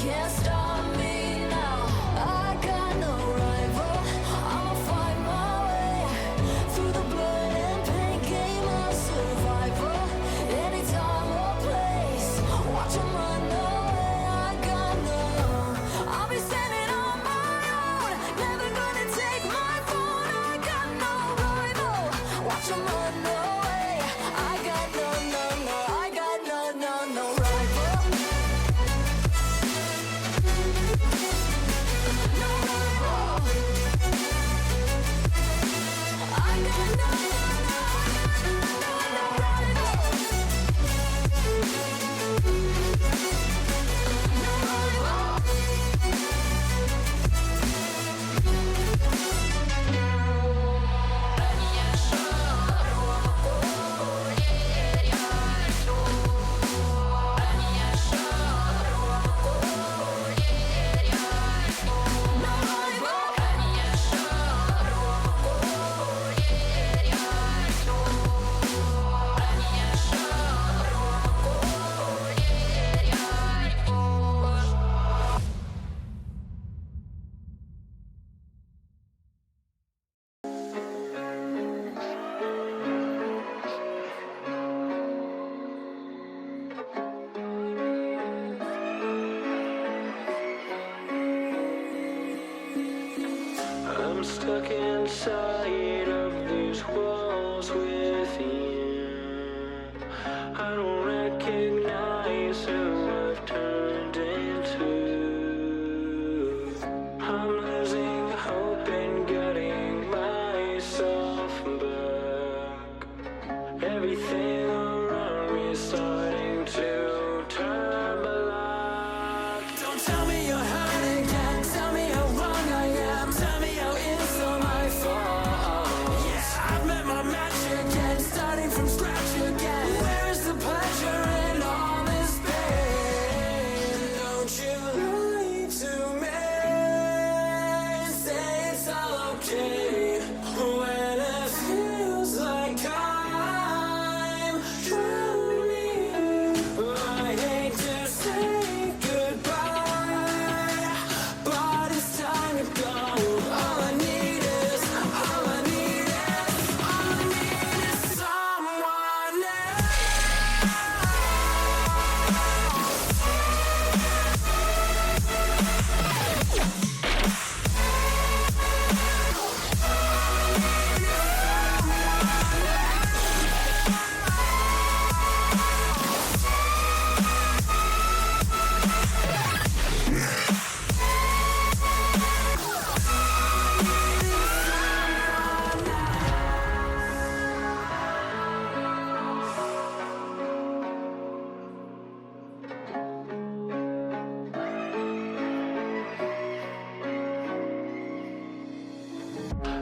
can't stop me now. I got no rival. I'ma find my way through the blood and pain, game of survival. Anytime or place, watch 'em run away. I got no, I'll be standing on my own, never gonna take my phone. I got no rival, watch 'em run away. I got no, no, no, I got no, no, no rival. No rival. I got no, no, no, no rival. No rival. I'm stuck inside of these walls with you. I don't recognize who I've turned into. I'm losing hope in getting myself back. Everything around me is starting to turn black. Don't tell me you're hurt again. Tell me how wrong I am. Tell me how it's all my fault. Yeah, I've met my match again, starting from scratch again. Where is the pleasure in all this pain? Don't you lie to me. Say it's all okay when it feels like I'm drowning. I hate to say goodbye, but it's time to go. All I need is, all I need is, all I need is someone else.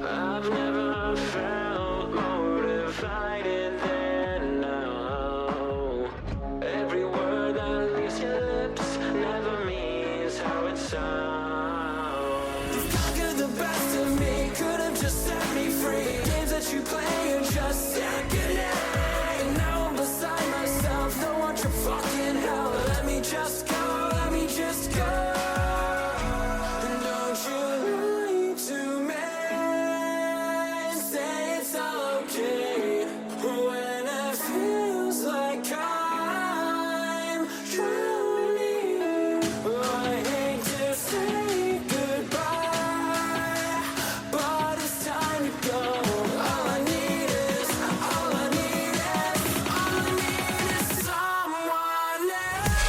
I've never felt more divided than now. Every word that leaves your lips never means how it sounds. You've conquered the best of me, could have just set me free. Games that you play are just second hand. And now I'm beside myself, don't want your fucking help. Let me just go, let me just go. And don't you lie to me. Say it's all okay when it feels like I'm drowning. I hate to say goodbye, but it's time to go. All I need is, all I need is, all I need is someone else.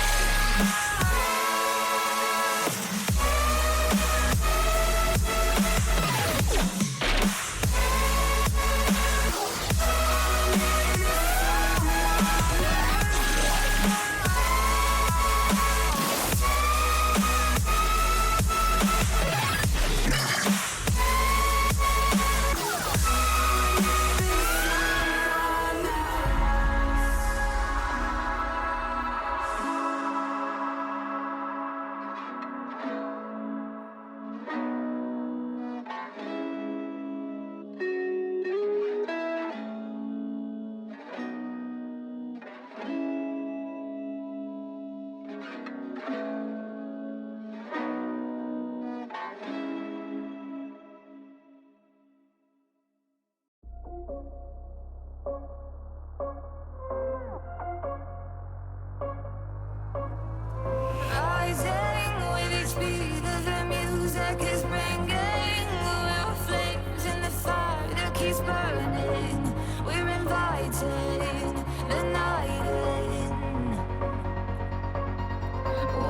speed of the music is bringing. We're flames in the fire that keeps burning. We're inviting the night in.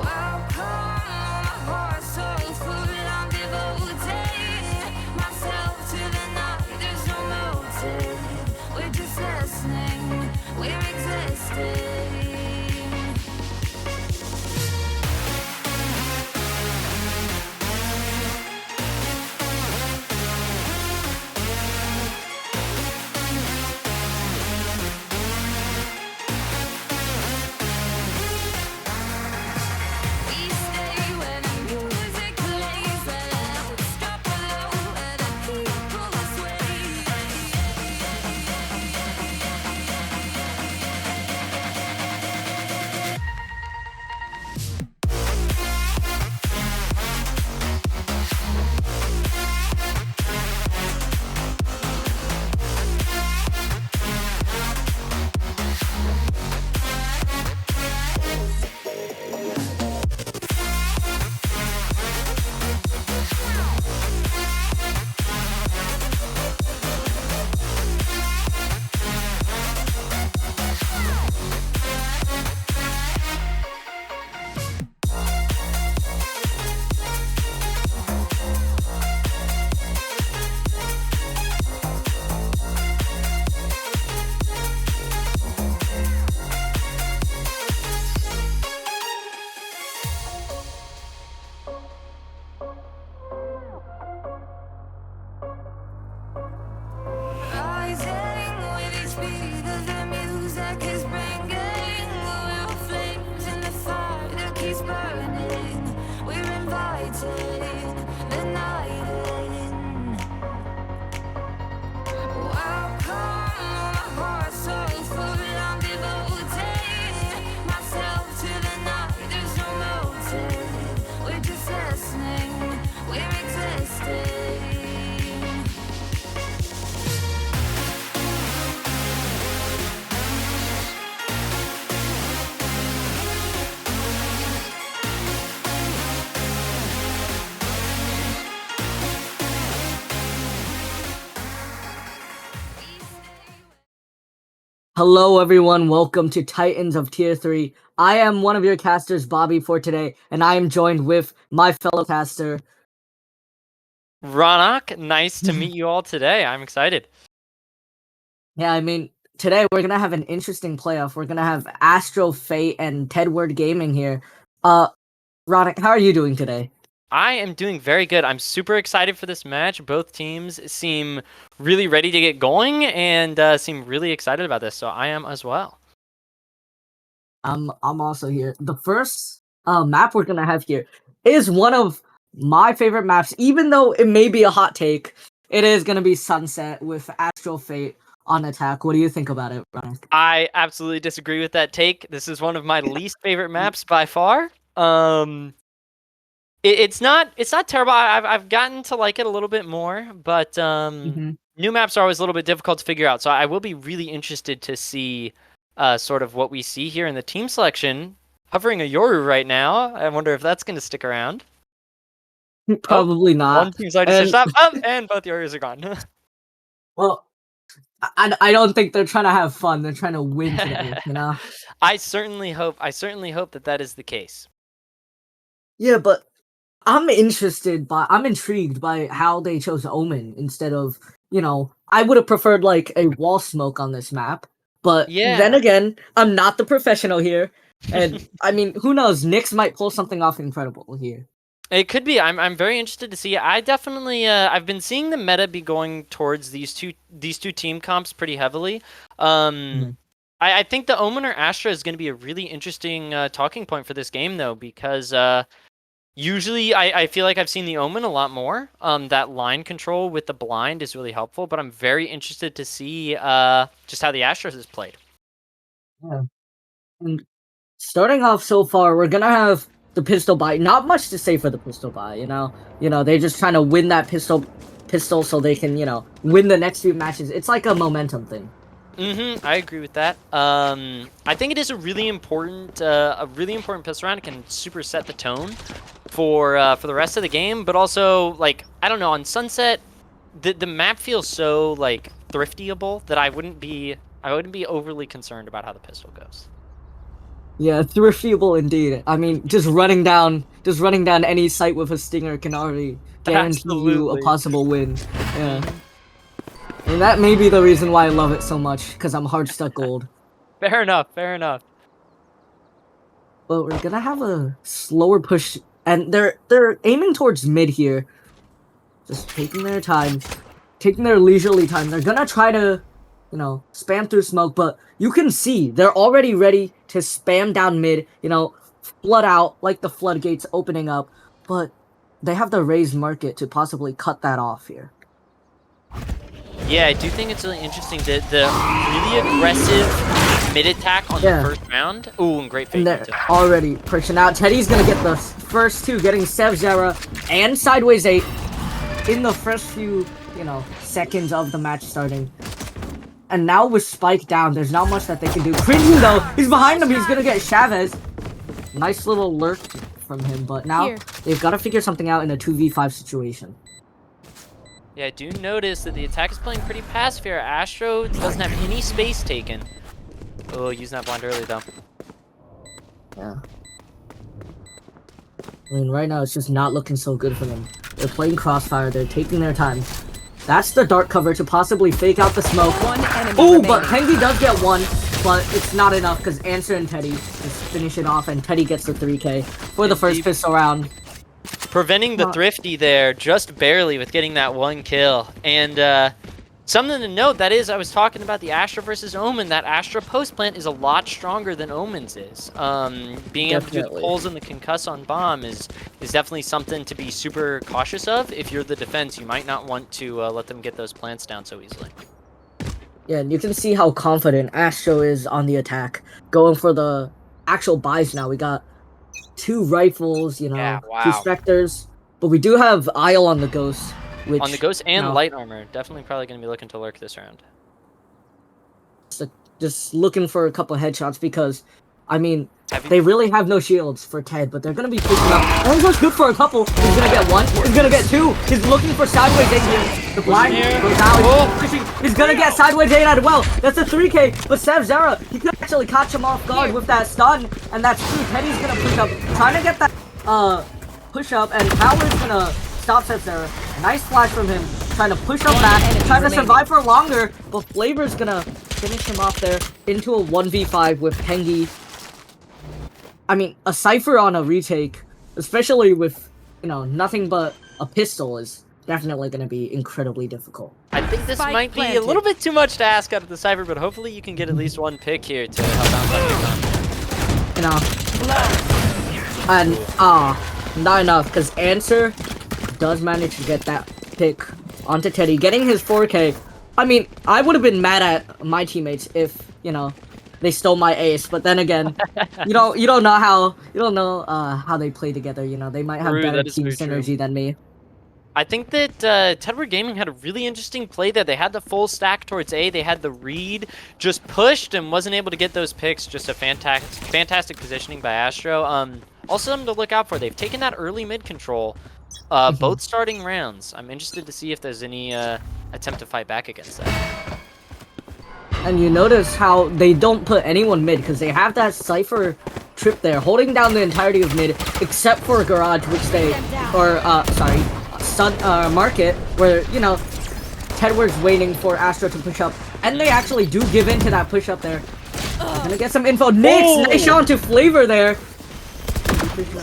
Welcome, my heart so full. I'm devoting myself to the night. There's no motive. We're just listening. We're existing. We stay when the music plays. Let out, drop below, let the people sway. Rising with each beat of the music is bringing. We're flames in the fire that keeps burning. We're inviting the night in. Welcome, my heart so full. I'm devoting myself to the night. There's no motive. We're just listening. We're existing. Hello, everyone. Welcome to Titans of Tier 3. I am one of your casters, Bobby, for today, and I am joined with my fellow caster. Ronak, nice to meet you all today. I'm excited. Yeah, I mean, today we're gonna have an interesting playoff. We're gonna have Astro, Fate, and Tedward Gaming here. Ronick, how are you doing today? I am doing very good. I'm super excited for this match. Both teams seem really ready to get going and seem really excited about this, so I am as well. I'm also here. The first map we're gonna have here is one of my favorite maps, even though it may be a hot take. It is gonna be Sunset with Astro Fate on attack. What do you think about it, Ronick? I absolutely disagree with that take. This is one of my least favorite maps by far. It's not terrible. I've gotten to like it a little bit more, but new maps are always a little bit difficult to figure out. So I will be really interested to see sort of what we see here in the team selection. Hovering a Yoru right now. I wonder if that's going to stick around. Probably not. One team's already switched up, and both Yorus are gone. Well, I don't think they're trying to have fun. They're trying to win today, you know? I certainly hope that that is the case. Yeah, but I'm intrigued by how they chose Omen instead of, I would have preferred like a wall smoke on this map. But then Yeah. again, I'm not the professional here. And I mean, who knows? Nyx might pull something off incredible here. It could be. I'm very interested to see. I definitely I've been seeing the meta be going towards these two team comps pretty heavily. I think the Omen or Astra is going to be a really interesting talking point for this game though, because usually I feel like I've seen the Omen a lot more. That line control with the blind is really helpful, but I'm very interested to see just how the Astros is played. Yeah. And starting off so far, we're gonna have the pistol buy. Not much to say for the pistol buy, you know. They're just trying to win that pistol so they can, win the next few matches. It's like a momentum thing. I agree with that. I think it is a really important pistol round. It can super set the tone for the rest of the game. But also, like, I don't know, on Sunset, the map feels so like thriftyable that I wouldn't be overly concerned about how the pistol goes. Yeah, thriftyable indeed. I mean, just running down any site with a stinger can already guarantee you a Absolutely. possible win. Yeah. And that may be the reason why I love it so much, because I'm hard stuck gold. Fair enough. Fair enough. But we're gonna have a slower push, and they're aiming towards mid here. Just taking their time, taking their leisurely time. They're gonna try to, you know, spam through smoke, but you can see they're already ready to spam down mid, you know, flood out like the floodgates opening up, but they have the raised market to possibly cut that off here. Yeah, I do think it's really interesting the really aggressive mid attack on Yeah. the first round. Ooh, and great fake. And they're too. already pushing out. Teddy's gonna get the first two, getting Sev Zera and Sideways 8 in the first few, you know, seconds of the match starting. And now with Spike down, there's not much that they can do. Cringy though, he's behind him, he's gonna get Chavez. Nice little lurk from him, but now Here. they've got to figure something out in a 2v5 situation. Yeah, I do notice that the attack is playing pretty passive here. Astro doesn't have any space taken. Oh, using that blind early though. Yeah. I mean, right now it's just not looking so good for them. They're playing Crossfire, they're taking their time. That's the dark cover to possibly fake out the smoke. One enemy Oh, remaining. but Hengi does get one, but it's not enough because Answer and Teddy just finish it off, and Teddy gets the 3k for the first pistol round. Preventing the Not- thrifty there just barely with getting that one kill. And something to note, that is, I was talking about the Astra versus Omen. That Astra post plant is a lot stronger than Omen's is. Being able to do the Definitely. pulls and the concuss on bomb is definitely something to be super cautious of. If you're the defense, you might not want to let them get those plants down so easily. Yeah, and you can see how confident Astro is on the attack. Going for the actual buys now. We got 2 rifles, you know, Yeah, 2 wow. Spectres. But we do have Isle on the Ghost, which... On the ghost and no. light armor, definitely probably going to be looking to lurk this round. Just looking for a couple headshots because, I mean, Heavy. they really have no shields for Ted, but they're gonna be pushing up. Oh, that's good for a couple. He's gonna get 1. He's gonna get 2. He's looking for Sideways 8 here. The blind here. goes out. Oh. He's pushing. He's gonna get Sideways 8 as well. That's a 3k. But Sev Zera, he could actually catch him off guard with that stun, and that's 2. Teddy's gonna push up, trying to get that push up, and Power's gonna stop Sev Zera. Nice flash from him, trying to push up back, enemy trying to remaining. survive for longer, but Flavor's gonna finish him off there into a 1v5 with Hengi. I mean, a Cypher on a retake, especially with, you know, nothing but a pistol, is definitely going to be incredibly difficult. I think this Spike might be a planted. little bit too much to ask out of the Cypher, but hopefully you can get at least one pick here to help out that. You know, and, not enough, because Answer does manage to get that pick onto Teddy, getting his 4k. I mean, I would have been mad at my teammates if, you know, they stole my ace, but then again, you don't know how they play together, you know, they might have True, better that is team very true. synergy than me. I think that Tedward Gaming had a really interesting play there. They had the full stack towards A. They had the read, just pushed and wasn't able to get those picks. Just a fantastic positioning by Astro. Also something to look out for. They've taken that early mid control, both starting rounds. I'm interested to see if there's any attempt to fight back against that. And you notice how they don't put anyone mid, because they have that Cypher trip there, holding down the entirety of mid, except for Garage, which they, Market, where, you know, Tedward's waiting for Astro to push up, and they actually do give in to that push up there. Gonna get some info. Nice shot to Flavor there.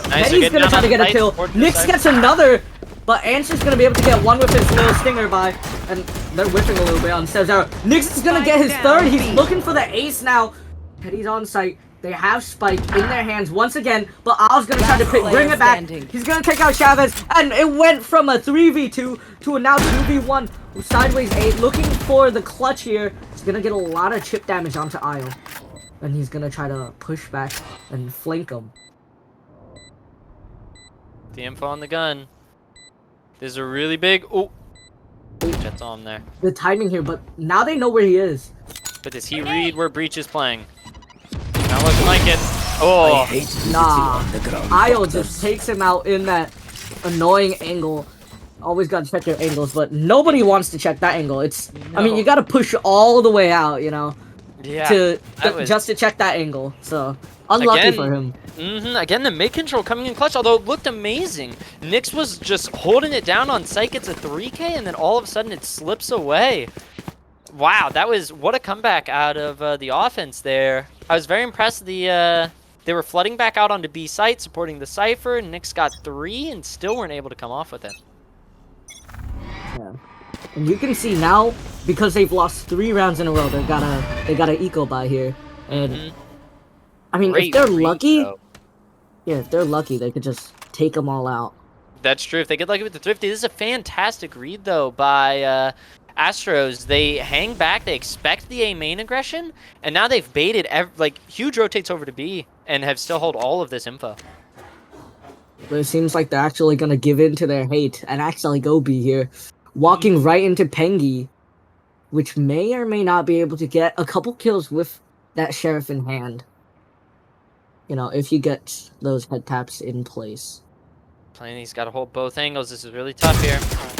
Nice, Teddy's gonna try to get a kill. Nix gets another, but Answer's gonna be able to get one with his little stinger by, and they're whipping a little bit on Sev Zera. Nix is gonna get his 3rd. He's looking for the ace now. Teddy's on site. They have Spike in their hands once again, but Al's gonna try to bring it back. standing. He's gonna take out Chavez, and it went from a 3v2 to a now 2v1. Sideways 8, looking for the clutch here. He's gonna get a lot of chip damage onto Isle, and he's gonna try to push back and flank him. The info on the gun. There's a really big... Oh! Jet's on there. The timing here, but now they know where he is. But does he read where Breach is playing? Not looking like it. Oh, Nah. Isle just takes him out in that annoying angle. Always gotta check your angles, but nobody wants to check that angle. I mean, you gotta push all the way out, you know, yeah. just to check that angle. So unlucky Again, for him. Again, the mid control coming in clutch, although it looked amazing. Nyx was just holding it down on site, gets a 3K, and then all of a sudden it slips away. Wow, what a comeback out of the offense there. I was very impressed. They were flooding back out onto B site, supporting the Cypher. Nyx got 3 and still weren't able to come off with it. Yeah. And you can see now, because they've lost 3 rounds in a row, they got a eco buy here. And I mean, if they're lucky, if they're lucky, they could just take them all out. That's true. If they get lucky with the Thrifty, this is a fantastic read though by Astros. They hang back, they expect the A main aggression, and now they've baited like huge rotates over to B and have still hold all of this info. But it seems like they're actually gonna give in to their hate and actually go B here. Walking right into Pengi, which may or may not be able to get a couple kills with that Sheriff in hand. You know, if you get those head taps in place. He's got to hold both angles. This is really tough here.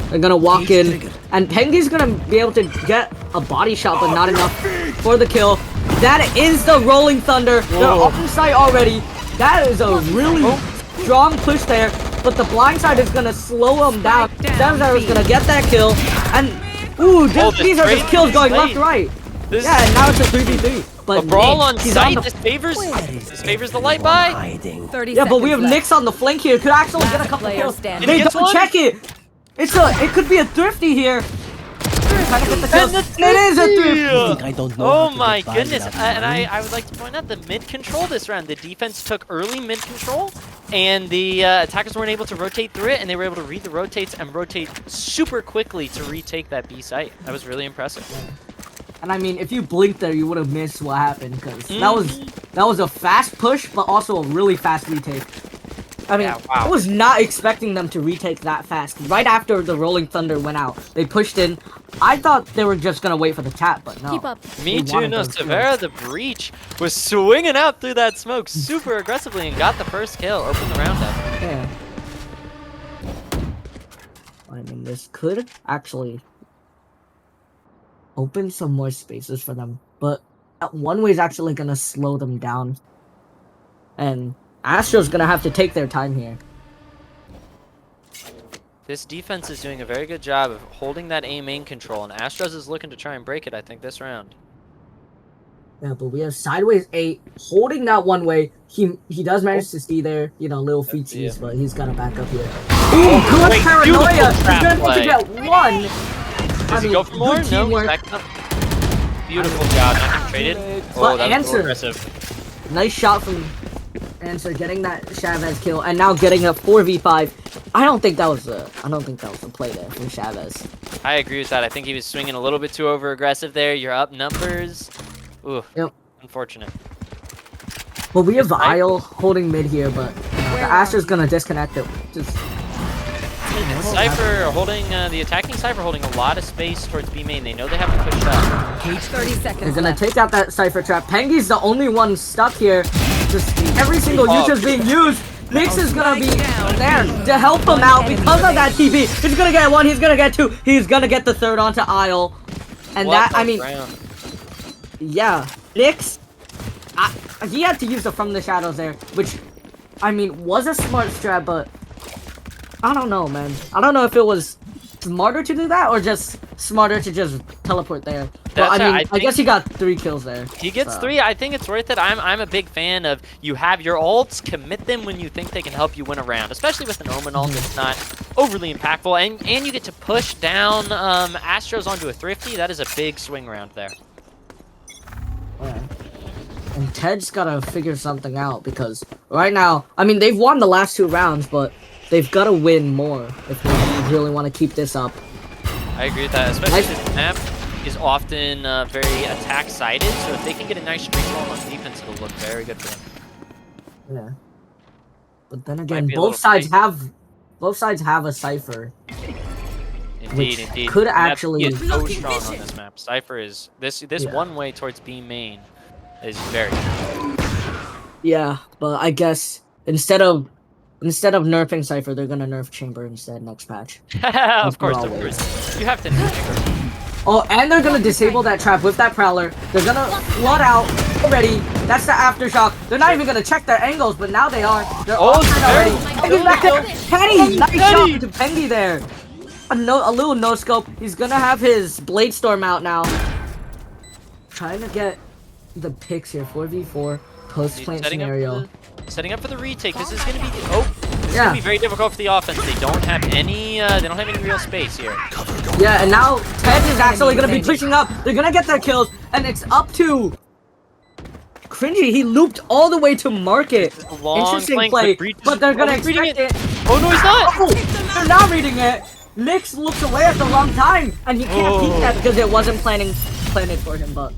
They're gonna walk in, and Pengi's gonna be able to get a body shot, but not enough for the kill. That is the Rolling Thunder. They're on site already. That is a really strong push there, but the blindside is gonna slow him down. Samzar is gonna get that kill, and these are just kills going left, right. Yeah, and now it's a 3v3. But a brawl Nyx, on site. This favors the light buy. 30 yeah, but we have seconds Nyx on the flank here. Could actually get a couple player kills. standing. They Gets don't one? check it. It could be a thrifty here. Trying to get the kills. It is a thrifty. I don't know. Oh my goodness. And I would like to point out the mid control this round. The defense took early mid control, and the attackers weren't able to rotate through it, and they were able to read the rotates and rotate super quickly to retake that B site. That was really impressive. And I mean, if you blinked there, you would have missed what happened, because that was a fast push, but also a really fast retake. I mean, I was not expecting them to retake that fast. Right after the Rolling Thunder went out, they pushed in. I thought they were just gonna wait for the tap, but no. Keep up. Me too, no. Severa, the Breach, was swinging out through that smoke super aggressively and got the first kill, opened the round up. Yeah. I mean, this could actually open some more spaces for them, but that one way is actually gonna slow them down, and Astro's gonna have to take their time here. This defense is doing a very good job of holding that A main control, and Astros is looking to try and break it, I think, this round. Yeah, but we have sideways 8 holding that one way. He does manage to see there, you know, little featsies, but he's gotta back up here. Ooh, good great, paranoia! beautiful He's trap gonna play. get one. Does he go for more? good No, teamwork. back up. Beautiful job, not getting traded. Oh, But that was Answer. aggressive. Nice shot from Answer, getting that Chavez kill, and now getting a 4v5. I don't think that was a play there from Chavez. I agree with that. I think he was swinging a little bit too over aggressive there. You're up numbers. Ooh, unfortunate. Well, we have Isle holding mid here, but the Astra's gonna disconnect it. Just Cypher holding, the attacking Cypher holding a lot of space towards B main. They know they have to push up. 30 seconds they're gonna left. take out that Cypher trap. Pengi's the only one stuck here. Just every single use is being used. Nyx is gonna be there to help him out because of that TP. He's gonna get 1, he's gonna get 2, he's gonna get the 3rd onto Isle. And What that, I a mean, round. yeah, Nyx, he had to use the From the Shadows there, which, I mean, was a smart strat, but I don't know, man. I don't know if it was smarter to do that or just smarter to just teleport there. Well, I mean, I guess he got 3 kills there. He gets so. 3. I think it's worth it. I'm a big fan of you have your ults, commit them when you think they can help you win a round, especially with an Omen ult that's not overly impactful, and you get to push down Astros onto a Thrifty. That is a big swing round there. Yeah. And Ted's gotta figure something out, because right now, I mean, they've won the last 2 rounds, but they've gotta win more if they really want to keep this up. I agree with that, especially this map is often very attack-sided, so if they can get a nice streak going on defense, it'll look very good for them. Yeah. But then again, be a both little sides have a Cypher. Indeed. Indeed, indeed. could And that actually- B is so strong on this map. Cypher is this Yeah. one way towards B main is very good. Yeah, but I guess instead of nerfing Cypher, they're gonna nerf Chamber instead next patch. Of course, As of always. course. You have to know. Oh, and they're gonna disable that trap with that Prowler. They're gonna flood out already. That's the aftershock. They're not even gonna check their angles, but now they are. They're Oh, all already. very- Pengy's back there. Penny! Nice Penny! shot to Pengy there. A little no scope. He's gonna have his Blade Storm out now. Trying to get the picks here. 4v4 post plant scenario. Setting up for the retake. This is gonna be this is Yeah. gonna be very difficult for the offense. They don't have any real space here. Yeah, and now Ted is actually gonna be pushing up. They're gonna get their kills, and it's up to Cringy. He looped all the way to market. A long Interesting flank, play, Breach is but they're gonna always reading expect it. Oh no, he's not! Oh, they're not reading it. Nyx looks away at the wrong time, and he can't peek that because it wasn't planted for him. But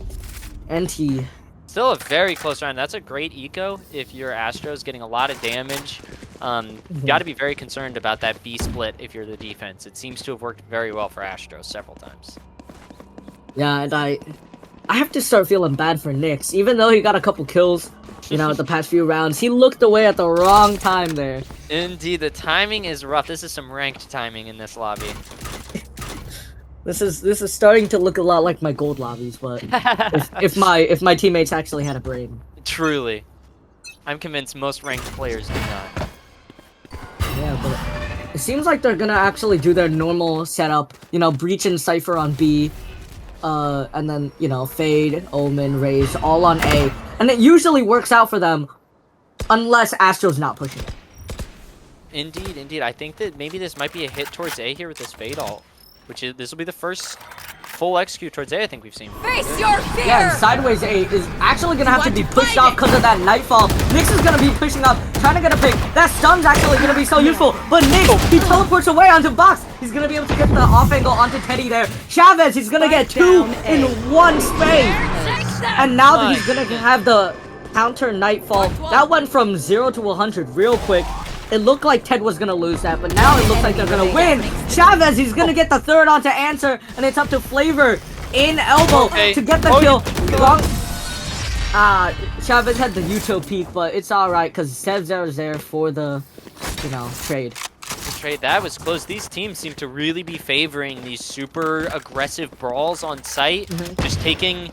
NT. Still a very close round. That's a great eco if your Astro's getting a lot of damage. You got to be very concerned about that B split if you're the defense. It seems to have worked very well for Astro several times. Yeah, and I have to start feeling bad for Nyx, even though he got a couple kills. You know, the past few rounds, he looked away at the wrong time there. Indeed, the timing is rough. This is some ranked timing in this lobby. This is starting to look a lot like my gold lobbies, but if my teammates actually had a brain. Truly. I'm convinced most ranked players do not. Yeah, but it seems like they're gonna actually do their normal setup. You know, Breach and Cypher on B, and then you know Fade, Omen, Raze all on A, and it usually works out for them, unless Astro's not pushing it. Indeed, indeed. I think that maybe this might be a hit towards A here with this Fade ult, which is this will be the first full execute towards A I think we've seen. Face your fear! Yeah, and Sideways A is actually gonna have to be pushed off because of that Nightfall. Nyx is gonna be pushing up, trying to get a pick. That stun's actually gonna be so useful, but Nyx, he teleports away onto Box. He's gonna be able to get the off angle onto Teddy there. Chavez, he's gonna get two in one space. And now that he's gonna have the counter Nightfall, that went from 0 to 100 real quick. It looked like Ted was gonna lose that, but now it looks like they're gonna win. Chavez, he's gonna get the third onto Answer, and it's up to Flavor in elbow to get the kill. Wrong. Chavez had the Uto peak, but it's alright, because Sevzer is there for the, you know, trade. The trade, that was close. These teams seem to really be favoring these super aggressive brawls on site. Just taking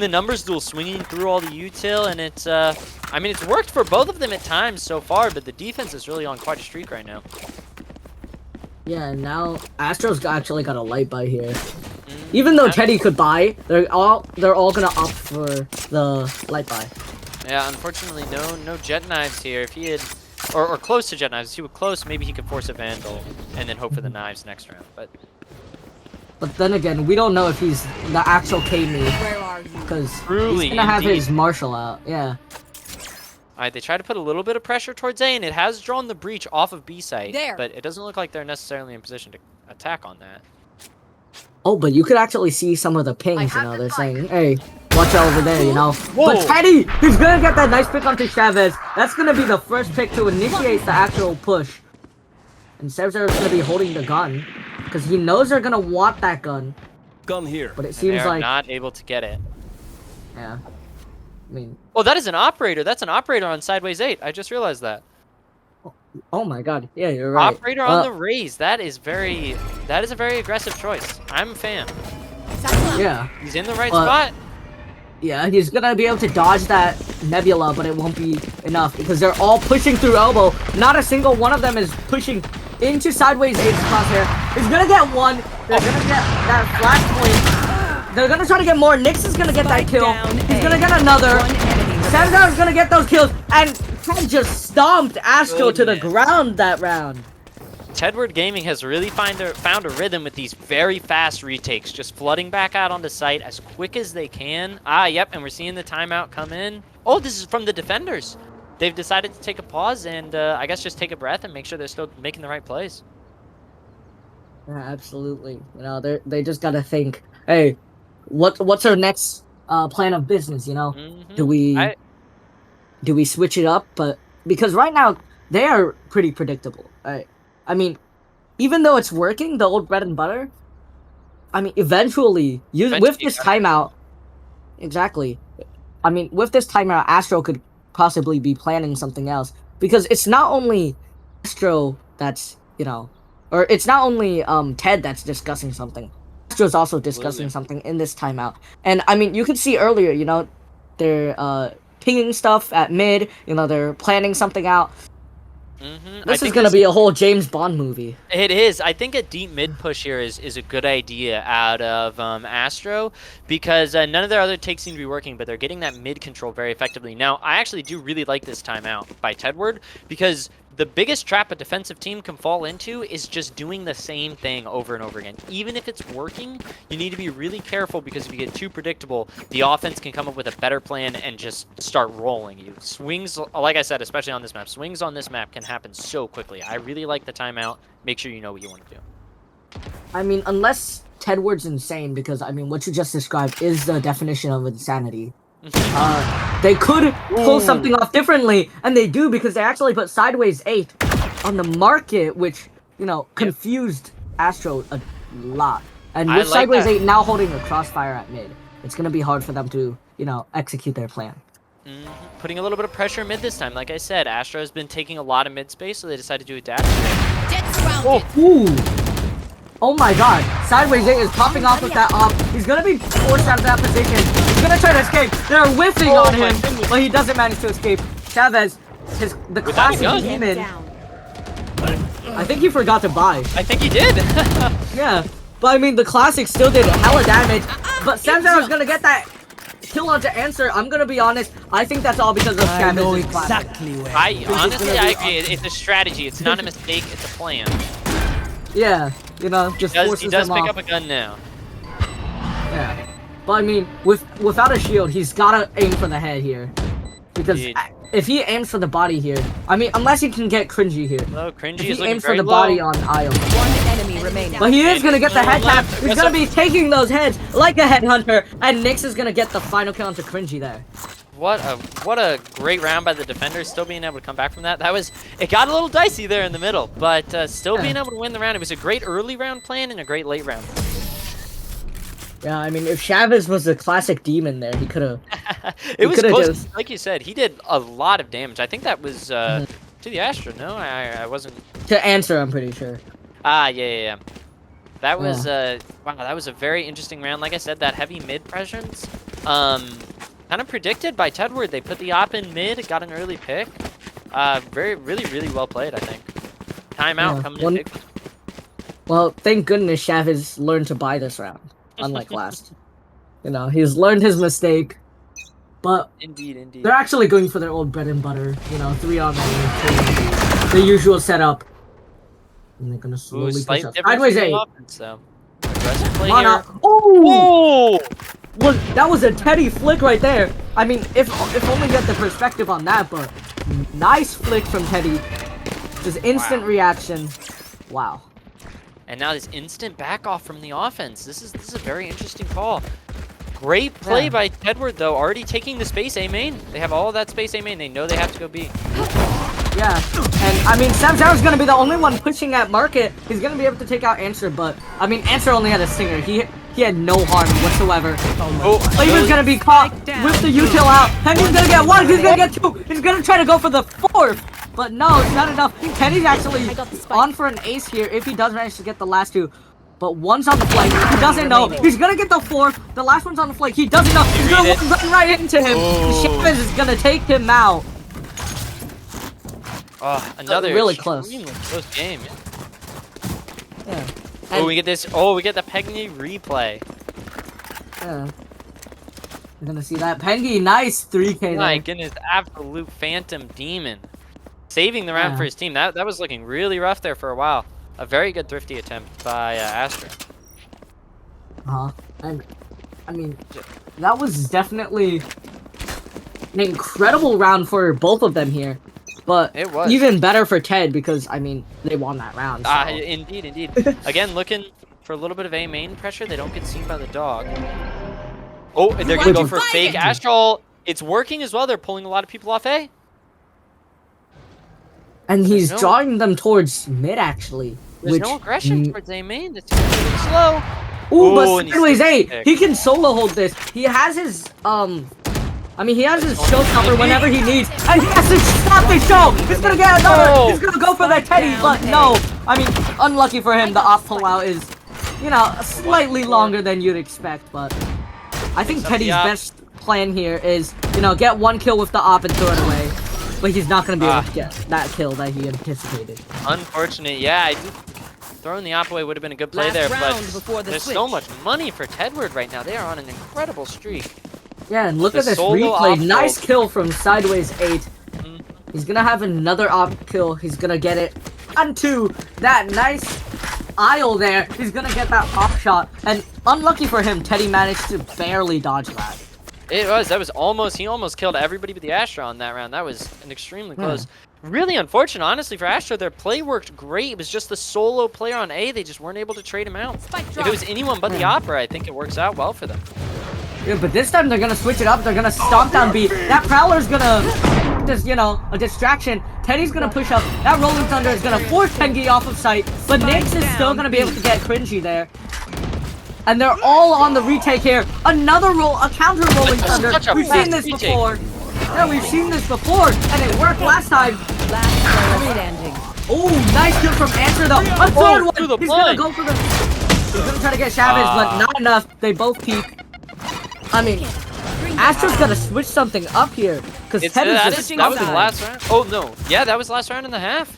the numbers duel, swinging through all the util, and it's, I mean, it's worked for both of them at times so far, but the defense is really on quite a streak right now. Yeah, and now Astro's actually got a light buy here. Even though Teddy could buy, they're all gonna opt for the light buy. Yeah, unfortunately, no jet knives here. If he had, or close to jet knives, if he were close, maybe he could force a vandal and then hope for the knives next round. But then again, we don't know if he's the actual K-me, Where are you? because Truly, he's gonna have indeed. his Marshall out. Yeah. Alright, they try to put a little bit of pressure towards A, and it has drawn the breach off of B site, There. but it doesn't look like they're necessarily in position to attack on that. Oh, but you could actually see some of the pings, you know, they're saying, hey, watch out over there, you know. Whoa. But Teddy, he's gonna get that nice pick onto Chavez. That's gonna be the first pick to initiate the actual push. And Sevzer is gonna be holding the gun, because he knows they're gonna want that gun. Gun here. But it And seems they're like, not able to get it. yeah. I mean, Oh, that is an operator. That's an operator on Sideways 8. I just realized that. oh my god, yeah, you're right. Operator on the raise. That is a very aggressive choice. I'm a fan. Yeah. He's in the right But- spot. Yeah, he's gonna be able to dodge that Nebula, but it won't be enough because they're all pushing through elbow. Not a single one of them is pushing into Sideways 8's crosshair. He's gonna get one. They're gonna get that flash point. They're gonna try to get more. Nyx is gonna get that kill. He's gonna get another. Sandar is gonna get those kills. And Ted just stomped Astro to the Goodness. ground that round. Tedward Gaming has really found a rhythm with these very fast retakes, just flooding back out onto site as quick as they can. Yep, and we're seeing the timeout come in. Oh, this is from the defenders. They've decided to take a pause and I guess just take a breath and make sure they're still making the right plays. Yeah, absolutely. You know, they just gotta think, hey, what's our next plan of business? You know, do we switch it up? But because right now they are pretty predictable. I mean, even though it's working, the old bread and butter. I mean, eventually, with Eventually, this you gotta- timeout, exactly. I mean, with this timeout, Astro could possibly be planning something else because it's not only Astro that's or it's not only Ted that's discussing something. Astro's also discussing Absolutely. something in this timeout, and I mean, you could see earlier, they're pinging stuff at mid. They're planning something out. This is gonna be a whole James Bond movie. It is. I think a deep mid push here is a good idea out of Astro because none of their other takes seem to be working, but they're getting that mid control very effectively. Now, I actually do really like this timeout by Tedward because the biggest trap a defensive team can fall into is just doing the same thing over and over again. Even if it's working, you need to be really careful because if you get too predictable, the offense can come up with a better plan and just start rolling you. Swings, like I said, especially on this map, swings on this map can happen so quickly. I really like the timeout. Make sure you know what you want to do. I mean, unless Tedward's insane, because I mean, what you just described is the definition of insanity. They could pull something off differently, and they do because they actually put Sideways 8 on the market, which confused Astro a lot. And with like Sideways that. 8 now holding a crossfire at mid, it's gonna be hard for them to execute their plan. Putting a little bit of pressure mid this time. Like I said, Astro has been taking a lot of mid space, so they decided to adapt. Get surrounded. Ooh! Oh my god, Sideways 8 is popping off with that op. He's gonna be forced out of that position. He's gonna try to escape. They're whiffing on my him, goodness. but he doesn't manage to escape. Chavez, the Without a classic gun. demon. I think he forgot to buy. I think he did. Yeah, but I mean, the classic still did hella damage. But Samzar is gonna get that kill onto Answer. I'm gonna be honest, I think that's all because of Chavez's classic. where. I honestly, I agree. It's a strategy. It's not a mistake. It's a plan. Yeah, just forces He does him pick off. up a gun now. Yeah, but I mean, without a shield, he's gotta aim for the head here, because Indeed. if he aims for the body here, I mean, unless he can get cringy here. Low, cringy If is he looking aims for very the low. body on Io, One enemy remaining. but he is gonna get the head tap. left. He's That's gonna a- be taking those heads like a headhunter, and Nyx is gonna get the final kill onto cringy there. What a great round by the defenders, still being able to come back from that. It got a little dicey there in the middle, but still Yeah. being able to win the round. It was a great early round plan and a great late round. Yeah, I mean, if Chavez was a classic demon there, he could have. It was coulda close, just- like you said. He did a lot of damage. I think that was Mm-hmm. to the Astro. No, I wasn't. To Answer, I'm pretty sure. Yeah. That was wow. That was a very interesting round. Like I said, that heavy mid presence, kind of predicted by Tedward. They put the op in mid, got an early pick. Really well played. I think. Timeout Yeah, coming one- in big. Well, thank goodness Chavez learned to buy this round, unlike last. He's learned his mistake, but Indeed. they're actually going for their old bread and butter, 3-on-1, the usual setup. And they're gonna Ooh, slowly push slight up. difference Sideways in the 8. offense, though. Aggressive play Come on here. up. Oh! Oh! That was a Teddy flick right there. I mean, if only you had the perspective on that, but nice flick from Teddy. Just instant reaction. Wow. And now this instant back off from the offense. This is a very interesting call. Great play Yeah. by Tedward, though. Already taking the space A main. They have all of that space A main. They know they have to go B. Yeah, and I mean, Samzaro's gonna be the only one pushing at market. He's gonna be able to take out Answer, but I mean, Answer only had a stinger. He had no harm whatsoever. Oh, But he was gonna be caught with the util out. Penny's gonna get 1, he's gonna get 2. He's gonna try to go for the 4th. But no, it's not enough. Penny's actually on for an ace here if he does manage to get the last 2. But one's on the flank. He doesn't know. He's gonna get the 4th. The last one's on the flank. He doesn't know. He's gonna run right into him. Chavez is gonna take him out. Oh, another really close. extremely close game. Yeah. Oh, we get this. Oh, we get the Peggy replay. Yeah. You're gonna see that. Pengy, nice 3K My there. goodness, absolute phantom demon. Saving the round Yeah. for his team. That was looking really rough there for a while. A very good thrifty attempt by Astro. And I mean, that was definitely an incredible round for both of them here. But It was. even better for Ted because I mean they won that round. So. Indeed. Again, looking for a little bit of A main pressure. They don't get seen by the dog. Oh, and they're gonna go for fake Astral. It's working as well. They're pulling a lot of people off A. And he's no- drawing them towards mid actually. There's no aggression towards A main. It's really slow. Ooh, but and he's sideways taking 8. pick. He can solo hold this. He has his I mean, he has his showstopper whenever he needs, and he has to stop the show. He's gonna get another. Oh. He's gonna go for the Teddy, but no. I mean, unlucky for him, the off pullout is, you know, slightly longer than you'd expect. But I think Teddy's best plan here is, you know, get one kill with the op and throw it away. But he's not gonna be able to get that kill that he anticipated. Unfortunate, yeah. Throwing the op away would have been a good play there, but there's so much money for Tedward right now. They are on an incredible streak. Yeah, and look The at this solo replay. op Nice gold. kill from sideways 8. He's gonna have another op kill. He's gonna get it onto that nice aisle there. He's gonna get that pop shot. And unlucky for him, Teddy managed to barely dodge that. That was almost, he almost killed everybody but the Astro on that round. That was an extremely close. Really unfortunate, honestly, for Astro. Their play worked great. It was just the solo player on A. They just weren't able to trade him out. If it was anyone but the Opera, I think it works out well for them. Yeah, but this time they're gonna switch it up. They're gonna stomp down B. That Prowler's gonna just, you know, a distraction. Teddy's gonna push up. That Rolling Thunder is gonna force Tengi off of sight. But Nyx is still gonna be able to get cringy there. And they're all on the retake here. Another a counter Rolling Thunder. We've seen this before. Yeah, we've seen this before, and it worked last time. Oh, nice kill from Answer though. A third one. He's gonna go for the. He's gonna try to get Chavez, but not enough. They both peek. I mean, Astro's gotta switch something up here because Teddy's just that was the last round. Oh no, yeah, that was last round and a half.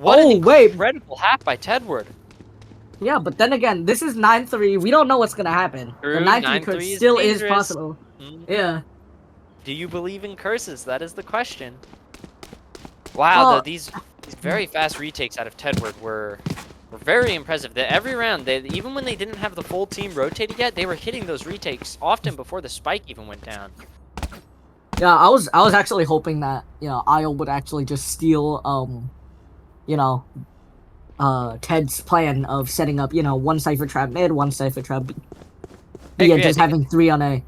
What an incredible half by Tedward. Yeah, but then again, this is 9-3. We don't know what's gonna happen. True, The 9-3 curse still is possible. Yeah. Do you believe in curses? That is the question. Wow, Well, these very fast retakes out of Tedward were very impressive. Every round, even when they didn't have the full team rotated yet, they were hitting those retakes often before the spike even went down. Yeah, I was actually hoping that, you know, Isle would actually just steal you know, Ted's plan of setting up, you know, one Cypher Trap mid, one Cypher Trap B. Yeah, just having 3 on A.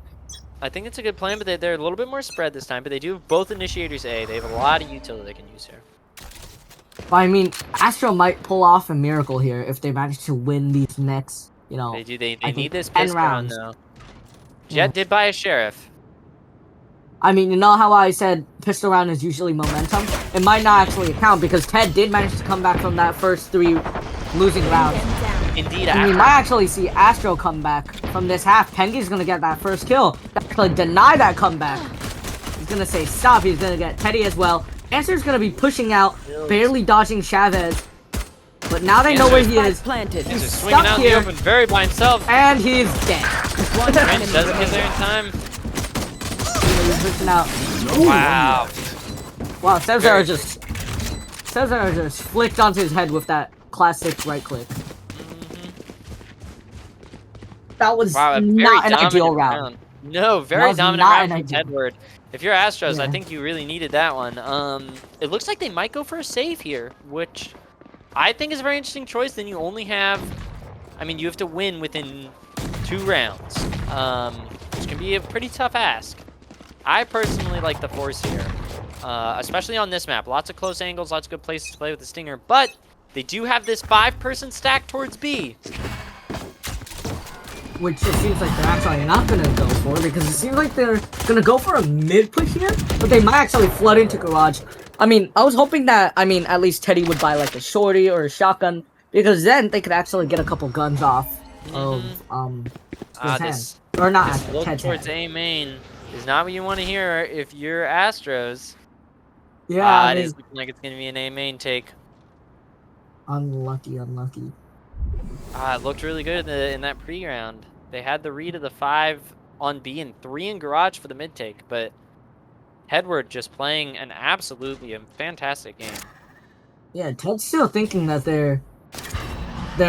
I think it's a good plan, but they're a little bit more spread this time. But they do have both initiators A. They have a lot of utility they can use here. But I mean, Astro might pull off a miracle here if they manage to win these next, you know. They do. They I need think this 10 piss round rounds. though. Yeah. Jet did buy a sheriff. I mean, you know how I said pistol round is usually momentum? It might not actually account because Ted did manage to come back from that first 3 losing rounds. Indeed, And we might actually see Astro come back from this half. Pengi's gonna get that first kill. Actually deny that comeback. He's gonna say stop. He's gonna get Teddy as well. Answer's gonna be pushing out, barely dodging Chavez. But now they know where he is. He's He's swinging stuck out in here, the open very by himself. and he's dead. Prince doesn't get there in time. He's pushing out. Wow. Wow, Cesar just flicked onto his head with that classic right click. That was Wow, a very not an ideal dominant round. No, That very was dominant not round an from ideal. Tedward. If you're Astros, I Yeah. think you really needed that one. It looks like they might go for a save here, which I think is a very interesting choice. Then you only have, I mean, you have to win within 2 rounds, which can be a pretty tough ask. I personally like the force here, especially on this map. Lots of close angles, lots of good places to play with the Stinger, but they do have this 5-person stack towards B. Which it seems like they're actually not gonna go for because it seems like they're gonna go for a mid push here, but they might actually flood into garage. I mean, I was hoping that, I mean, at least Teddy would buy like a shorty or a shotgun because then they could actually get a couple guns off of his hand. Or not This look Ted's towards hand. A main is not what you want to hear if you're Astros. Yeah, I it mean, is looking like it's gonna be an A main take. unlucky. It looked really good in that pre-round. They had the read of the 5 on B and 3 in garage for the mid take, but Tedward just playing an absolutely fantastic game. Yeah, Ted's still thinking that there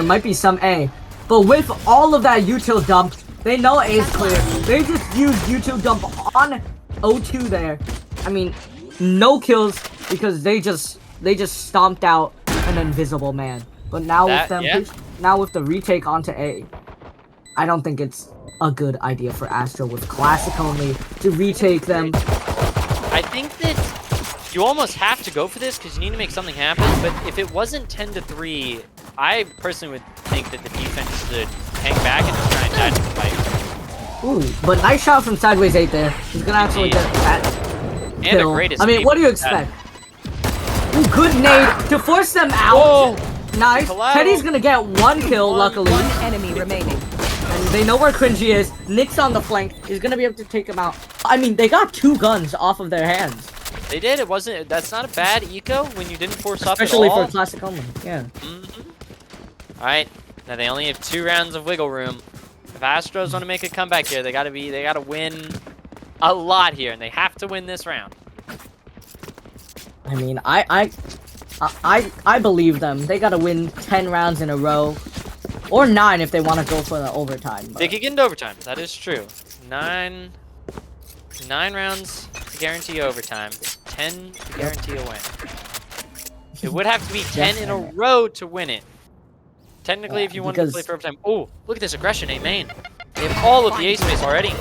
might be some A, but with all of that util dump, they know A is clear. They just used util dump on O2 there. I mean, no kills because they just stomped out an invisible man. But now with them, now with the retake onto A, I don't think it's a good idea for Astro with classic only to retake them. I think that You almost have to go for this because you need to make something happen. But if it wasn't 10-3, I personally would think that the defense should hang back and just try and dodge the fight. Ooh, but nice shot from Sideways 8 there. He's gonna actually get that And kill. a great I mean, escape what do you with that. expect? Ooh, good nade to force them out. Whoa. Nice. Collateral. Teddy's gonna get one kill, luckily. One enemy remaining. And they know where Cringy is. Nick's on the flank. He's gonna be able to take him out. I mean, they got 2 guns off of their hands. They did. It wasn't. That's not a bad eco when you didn't force up at Especially all. for classic only. Yeah. All right. Now they only have 2 rounds of wiggle room. If Astros want to make a comeback here, they gotta win a lot here, and they have to win this round. I mean, I believe them. They gotta win 10 rounds in a row. Or 9 if they want to go for the overtime. They could get into overtime. That is true. 9 rounds to guarantee overtime. 10 to guarantee a win. It would have to be 10 in a row to win it. Technically, Yeah, if you wanted to because- play for overtime. Oh, look at this aggression, A main. They have all of the A space already.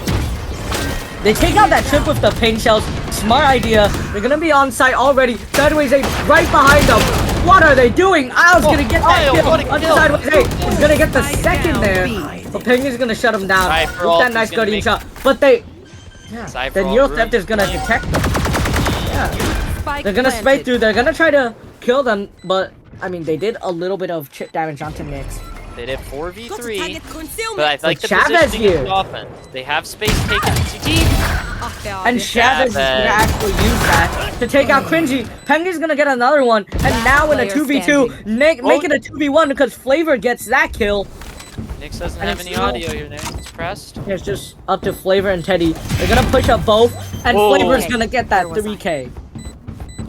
They take out that trip with the paint shells. Smart idea. They're gonna be on site already. Sideways 8 right behind them. What are they doing? Isle's gonna get that Isle, kill. what a On kill. Sideways 8. He's gonna get the Spike second down there. B. But Penguin's gonna shut him down Cypher with ult that is nice gonna guardian make- shot. But they... Yeah, Cypher the ult Neo ruined Theft is gonna the play. detect them. Yeah. Spike They're gonna spray planted. through. They're gonna try to kill them. But, I mean, they did a little bit of chip damage onto Nyx. They did 4v3. Target concealment. But I like the Chavez positioning here. of the offense. They have space taken in CT. And Chavez is gonna actually use that to take out Cringy. Penguin's gonna get another one. And now in a player 2v2, make it a 2v1 because Flavor gets that kill. Nyx doesn't And have it's any slow. audio here. It's pressed. It's just up to Flavor and Teddy. They're gonna push up both, and Whoa. Flavor's gonna get that Where was I? 3k.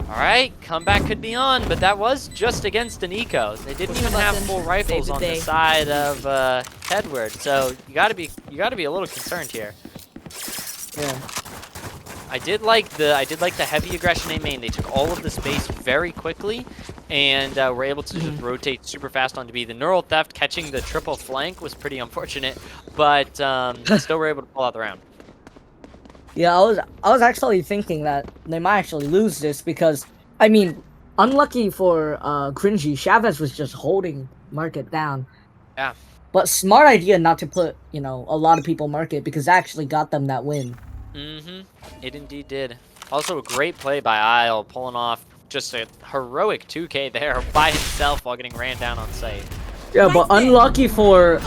All right, comeback could be on, but that was just against an eco. They didn't even have full rifles Save the on the day. side of Tedward, so you gotta be a little concerned here. Yeah. I did like the heavy aggression A main. They took all of the space very quickly, and were able to just rotate super fast onto B. The neural theft catching the triple flank was pretty unfortunate, but still were able to pull out the round. Yeah, I was actually thinking that they might actually lose this because, I mean, unlucky for Cringy, Chavez was just holding Market down. Yeah. But smart idea not to put, a lot of people Market because that actually got them that win. It indeed did. Also a great play by Isle, pulling off just a heroic 2k there by himself while getting ran down on site. Yeah, but unlucky for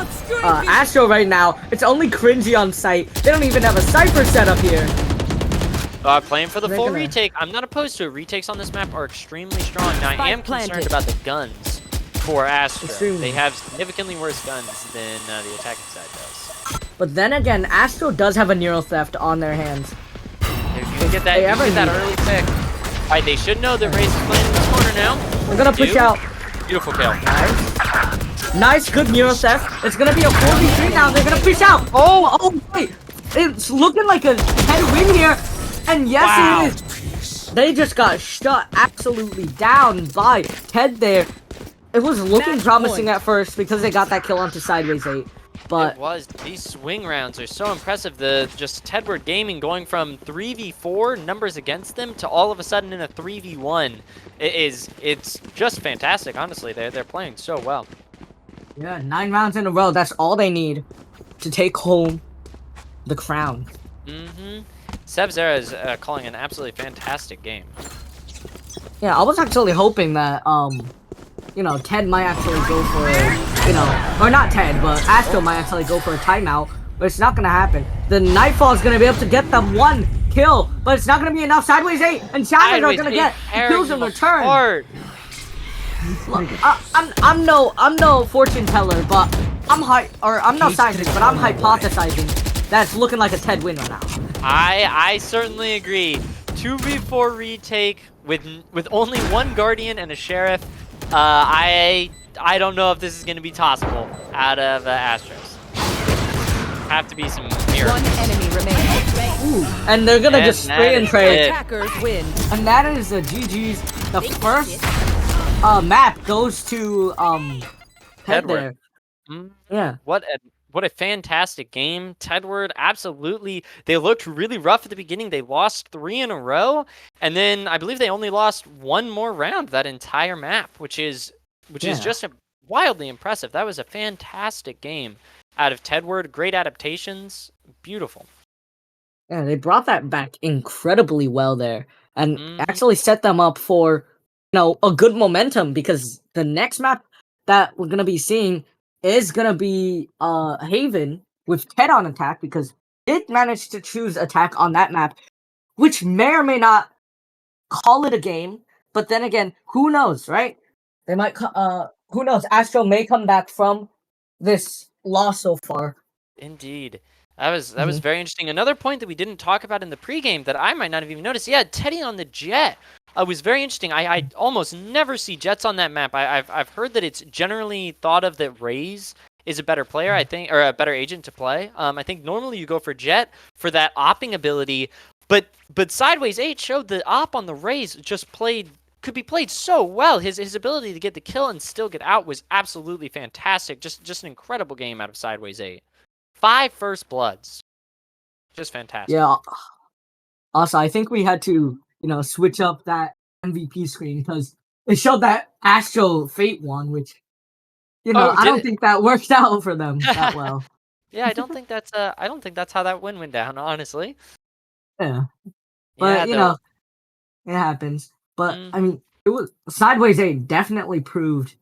Astro right now. It's only Cringy on site. They don't even have a Cypher set up here. Playing for the They're full gonna- retake. I'm not opposed to it. Retakes on this map are extremely strong. Now, I am Spike concerned planted. about the guns for Astro. Extremely. They have significantly worse guns than the attacking side does. But then again, Astro does have a Neural Theft on their hands. If you can get that, They you ever can get that need early pick. All right, they should know that Raze is playing in this corner now. We're gonna push Two. out. Beautiful kill. Nice, good Neural Theft. It's gonna be a 4v3 now. They're gonna push out. Oh, wait. It's looking like a 10 win here. And yes, Wow. it is. They just got shut absolutely down by Ted there. It was looking Match promising point. at first because they got that kill onto Sideways 8. But It was. These swing rounds are so impressive. The just Tedward Gaming going from 3v4 numbers against them to all of a sudden in a 3v1. It's just fantastic. Honestly, they're playing so well. yeah, 9 rounds in a row. That's all they need to take home the crown. Sebzera is calling an absolutely fantastic game. Yeah, I was actually hoping that, Ted might actually go for, or not Ted, but Astro might actually go for a timeout, but it's not gonna happen. The Nightfall is gonna be able to get them 1 kill, but it's not gonna be enough. Sideways 8 and Chavez are gonna get kills in return. Look, I'm no fortune teller, but I'm no scientist, but I'm hypothesizing that it's looking like a Ted win right now. I certainly agree. 2v4 retake with only 1 Guardian and a Sheriff. I don't know if this is going to be tossable out of Astros. Have to be some One miracles. enemy remaining. And they're gonna And just that spray and is pray. it. Attackers win. And that is the GG's. The first map goes to Ted Tedward. there. Mm, Yeah. What what a fantastic game. Tedward, absolutely. They looked really rough at the beginning. They lost 3 in a row, and then I believe they only lost one more round that entire map, which is Yeah. just wildly impressive. That was a fantastic game out of Tedward. Great adaptations. Beautiful. Yeah, they brought that back incredibly well there, and Mhm. actually set them up for a good momentum, because the next map that we're gonna be seeing is gonna be Haven with Ted on attack, because it managed to choose attack on that map, which may or may not call it a game, but then again, who knows, right? They might who knows? Astro may come back from this loss so far. Indeed. That was Mhm. very interesting. Another point that we didn't talk about in the pregame that I might not have even noticed. Yeah, Teddy on the jet. Was very interesting. I almost never see Jets on that map. I've heard that it's generally thought of that Raze is a better player, I think, or a better agent to play. I think normally you go for Jet for that opping ability, but Sideways 8 showed the op on the Raze just could be played so well. His ability to get the kill and still get out was absolutely fantastic. Just an incredible game out of Sideways 8. 5 first bloods. Just fantastic. Yeah. Also, I think we had to, switch up that MVP screen, because it showed that Astro Fate won, which, Oh, I did don't it? think that worked out for them that well. Yeah, I don't think that's how that win went down, honestly. Yeah, Yeah, but though. it happens. But I Mhm. mean, it was Sideways 8 definitely proved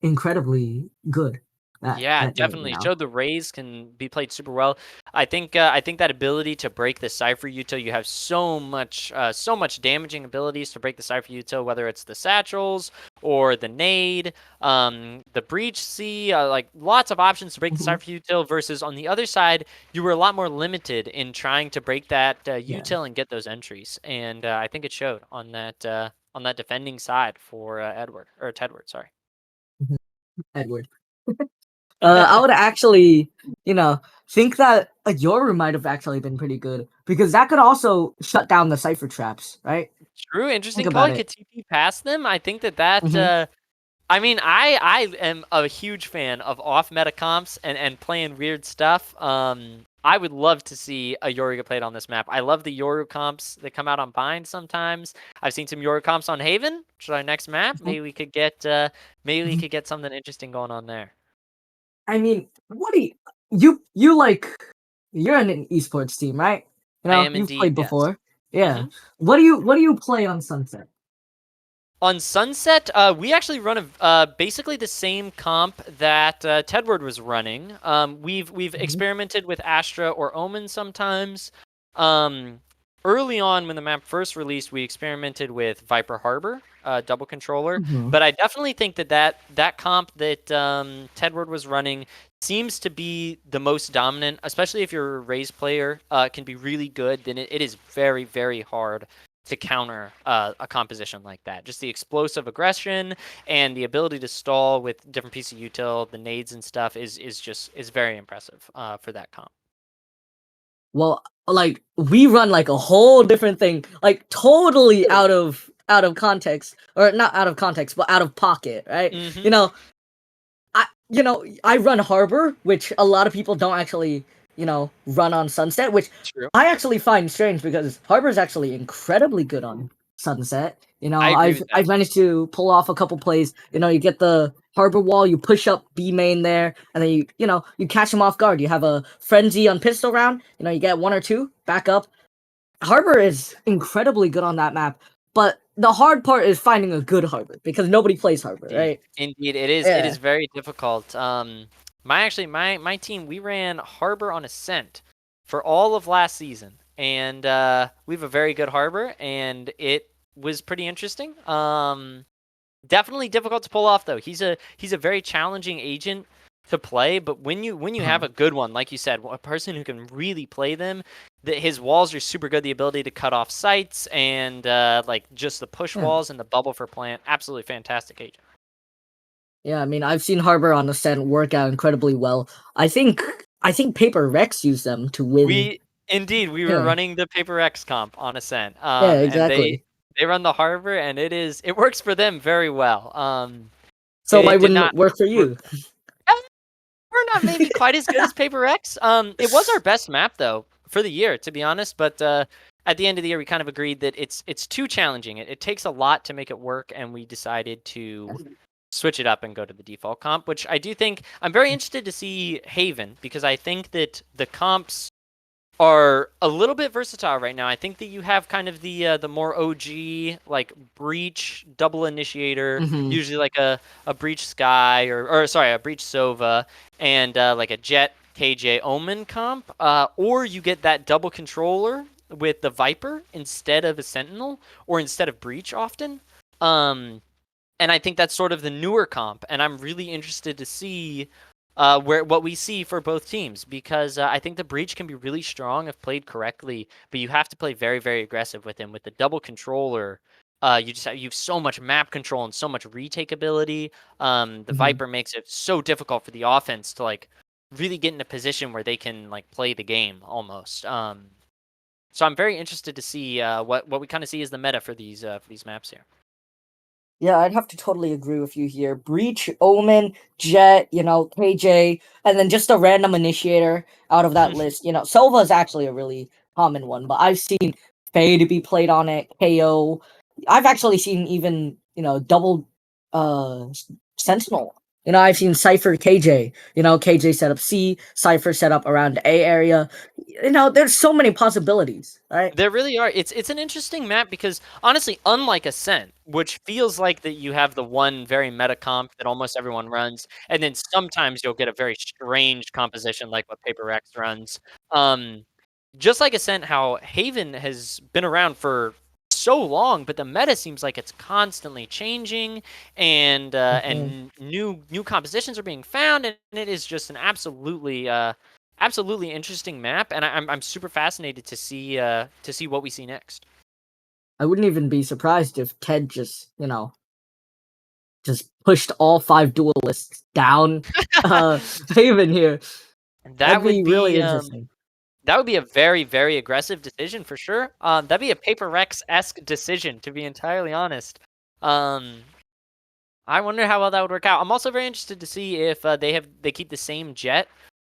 incredibly good Yeah, that day. definitely showed the Rays can be played super well. I think that ability to break the Cypher util, you have so much damaging abilities to break the Cypher util, whether it's the satchels or the nade, the breach C, like lots of options to break the Mhm. Cypher util. Versus on the other side, you were a lot more limited in trying to break that Yeah, util and get those entries. And I think it showed on that defending side for Edward or Tedward. Sorry. mhm, Edward. I would actually, think that a Yoru might have actually been pretty good, because that could also shut down the cipher traps, right? True, Think interesting call. about He it. could TP past them. I think that Hmm. I mean, I am a huge fan of off meta comps and playing weird stuff. I would love to see a Yoru get played on this map. I love the Yoru comps that come out on Bind sometimes. I've seen some Yoru comps on Haven, which is our next map. Maybe we Hmm. could get something interesting going on there. I mean, what do you like? You're in an esports team, right? I am You've indeed, played yes. before. Yeah. hmm What do you play on Sunset? On Sunset, we actually run basically the same comp that Tedward was running. We've Mhm. experimented with Astra or Omen sometimes. Um, Early on, when the map first released, we experimented with Viper Harbor, double controller. Mhm. But I definitely think that comp that Tedward was running seems to be the most dominant, especially if you're a Raze player. Can be really good. Then it is very, very hard to counter a composition like that. Just the explosive aggression and the ability to stall with different pieces of util, the nades and stuff is very impressive for that comp. Well, like, we run like a whole different thing, like totally out of context, or not out of context, but out of pocket, right? Mm-hmm. I run Harbor, which a lot of people don't actually, run on Sunset, which True. I actually find strange, because Harbor is actually incredibly good on Sunset. I agree I've with that I've too. managed to pull off a couple plays. You get the Harbor wall, you push up B main there, and then you catch him off guard. You have a frenzy on pistol round. You get one or two, back up. Harbor is incredibly good on that map, but the hard part is finding a good Harbor, because nobody plays Harbor, Indeed, right? indeed, it is Yeah. very difficult. My team, we ran Harbor on Ascent for all of last season, and we have a very good Harbor, and it was pretty interesting. Definitely difficult to pull off though. He's a very challenging agent to play, but when you have Uh-huh. a good one, like you said, a person who can really play them, his walls are super good. The ability to cut off sights and like just the push Yeah. walls and the bubble for plant, absolutely fantastic agent. Yeah, I mean, I've seen Harbor on Ascent work out incredibly well. I think Paper Rex used them to win. We were Yeah. running the Paper X comp on Ascent, Yeah, and they exactly. they run the Harbor, and it works for them very well. So why It did wouldn't not it work for work. you? Eh, We're not not maybe quite as good as Paper X. It was our best map though for the year, to be honest. But at the end of the year, we kind of agreed that it's too challenging. It takes a lot to make it work, and we decided to switch it up and go to the default comp. Which I do think I'm very interested to see Haven, because I think that the comps are a little bit versatile right now. I think that you have kind of the more OG like Breach double initiator, Mhm. usually like a Breach Sky or sorry, a Breach Sova, and like a Jet KJ Omen comp, or you get that double controller with the Viper instead of a Sentinel or instead of Breach often. And I think that's sort of the newer comp, and I'm really interested to see what we see for both teams, because I think the Breach can be really strong if played correctly, but you have to play very, very aggressive with him. With the double controller, you have so much map control and so much retake ability. The Viper makes it so difficult for the offense to like really get in a position where they can like play the game almost. So I'm very interested to see what we kind of see as the meta for these maps here. Yeah, I'd have to totally agree with you here. Breach, Omen, Jet, KJ, and then just a random initiator out of that list. Sova is actually a really common one, but I've seen Faye to be played on it, KO. I've actually seen even, double Sentinel. I've seen Cypher KJ. KJ set up C, Cypher set up around A area. There's so many possibilities, right? There really are. It's an interesting map because honestly, unlike Ascent, which feels like that you have the one very meta comp that almost everyone runs, and then sometimes you'll get a very strange composition like what Paper X runs. Just like Ascent, how Haven has been around for so long, but the meta seems like it's constantly changing, and new compositions are being found, and it is just an absolutely interesting map, and I'm super fascinated to see what we see next. I wouldn't even be surprised if Ted just pushed all 5 duelists down Haven here. That That'd would be really be interesting. that would be a very, very aggressive decision for sure. That'd be a Paper Rex-esque decision, to be entirely honest. I wonder how well that would work out. I'm also very interested to see if they keep the same Jet,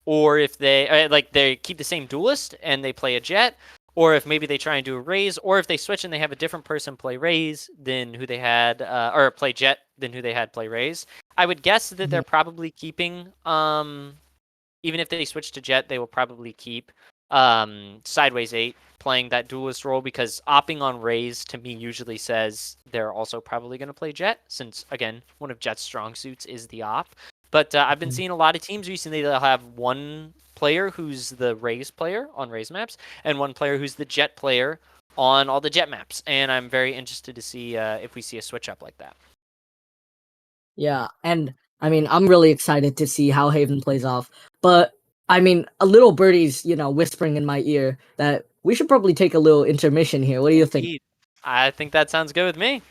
or if they keep the same duelist and they play a Jet, or if maybe they try and do a Raze, or if they switch and they have a different person play Raze than who they had, or play Jet than who they had play Raze. I would guess that they're probably keeping, even if they switch to Jet, they will probably keep Sideways 8 playing that duelist role, because opping on Raze to me usually says they're also probably going to play Jet, since again, one of Jet's strong suits is the op. But I've been seeing a lot of teams recently that'll have one player who's the Raze player on Raze maps, and one player who's the Jet player on all the Jet maps. And I'm very interested to see if we see a switch up like that. Yeah, and I mean, I'm really excited to see how Haven plays off. But I mean, a little birdie's, whispering in my ear that we should probably take a little intermission here. What do you think? Indeed. I think that sounds good with me.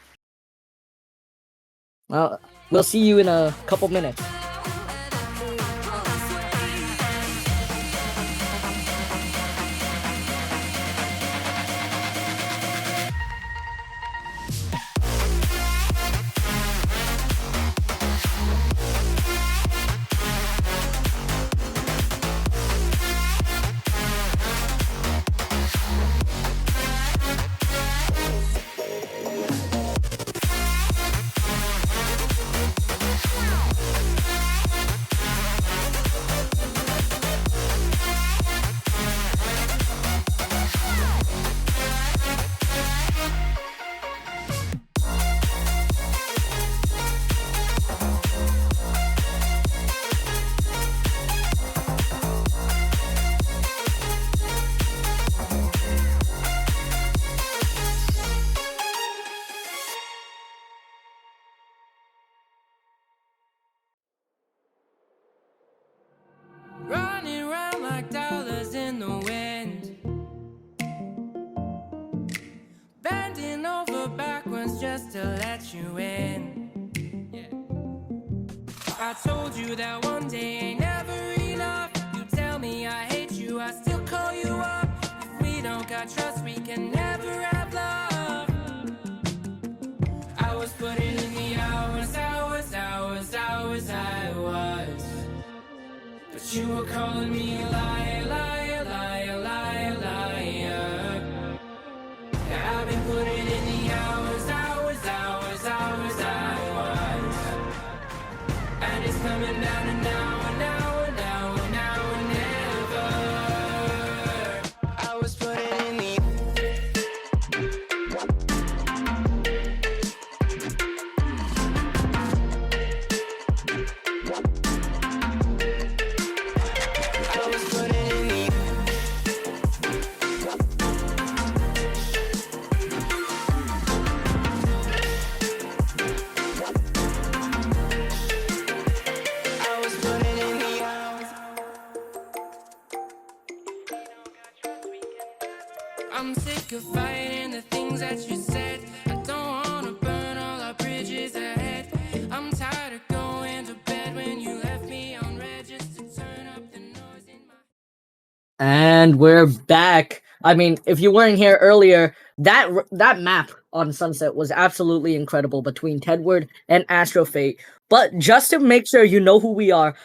Well, we'll see you in a couple minutes. Running around like dollars in the wind, bending over backwards just to let you in. I told you that one day ain't never enough. You tell me I hate you, I still call you up. If we don't got trust, we can never have love. I was putting in the hours, I was. But you were calling me a liar, liar, liar, liar, liar. I've been putting in the hours, hours, hours, hours, hours. And it's coming down to now, and now, and now, and now, and never. I was putting in the I was putting in the I was putting in the hours. I'm sick of fighting the things that you said. I don't wanna burn all our bridges ahead. I'm tired of going to bed when you left me on red just to turn up the noise in my. And we're back. I mean, if you weren't here earlier, that map on Sunset was absolutely incredible between Tedward and Astro Fate. But just to make sure you know who we are,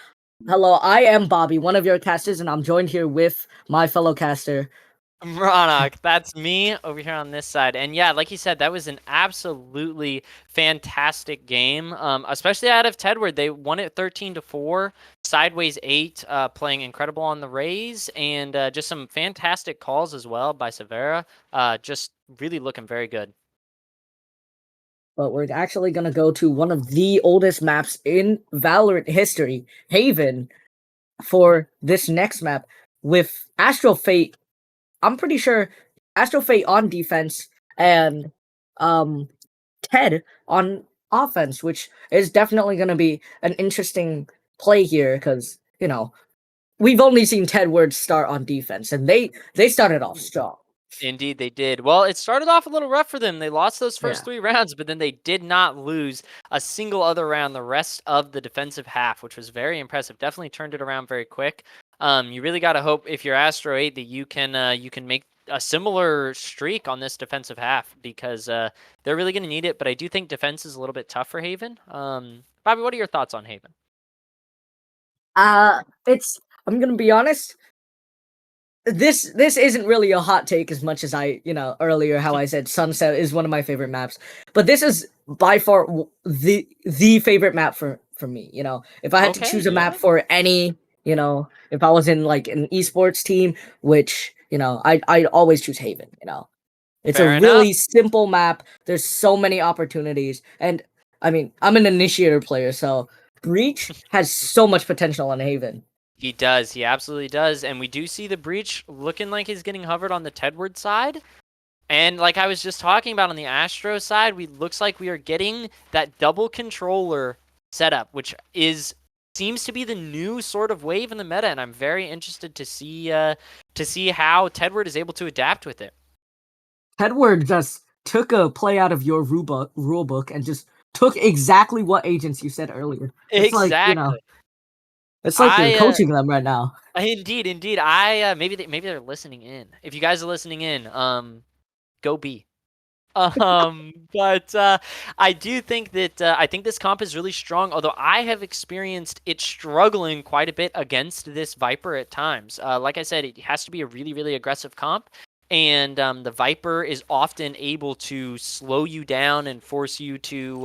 hello, I am Bobby, one of your casters, and I'm joined here with my fellow caster. Ronak, that's me over here on this side. And yeah, like you said, that was an absolutely fantastic game. Especially out of Tedward. They won it 13-4, sideways 8, playing incredible on the Rays, and just some fantastic calls as well by Severa. Just really looking very good. But we're actually going to go to one of the oldest maps in Valorant history, Haven, for this next map with Astro Fate. I'm pretty sure Astro Fate on defense and Ted on offense, which is definitely going to be an interesting play here because, you know, we've only seen Tedward start on defense, and they started off strong. Indeed, they did. Well, it started off a little rough for them. They lost those first Yeah. 3 rounds, but then they did not lose a single other round the rest of the defensive half, which was very impressive. Definitely turned it around very quick. You really got to hope if you're Astro 8 that you can make a similar streak on this defensive half because they're really going to need it. But I do think defense is a little bit tough for Haven. Bobby, what are your thoughts on Haven? I'm gonna be honest. This isn't really a hot take as much as I, earlier how I said Sunset is one of my favorite maps, but this is by far the favorite map for me. If I had to Okay, choose a yeah. map for any, if I was in like an esports team, which I'd always choose Haven. It's Fair a really enough. simple map. There's so many opportunities, and I mean I'm an initiator player, so Breach has so much potential on Haven. He does. He absolutely does. And we do see the Breach looking like he's getting hovered on the Tedward side. And like I was just talking about on the Astro side, looks like we are getting that double controller setup, which seems to be the new sort of wave in the meta. And I'm very interested to see how Tedward is able to adapt with it. Tedward just took a play out of your rule book and just took exactly what agents you said earlier. It's Exactly. it's like you're coaching them right now. Indeed. Maybe they're listening in. If you guys are listening in, go B. But I do think that I think this comp is really strong. Although I have experienced it struggling quite a bit against this Viper at times. Like I said, it has to be a really, really aggressive comp. And the Viper is often able to slow you down and force you to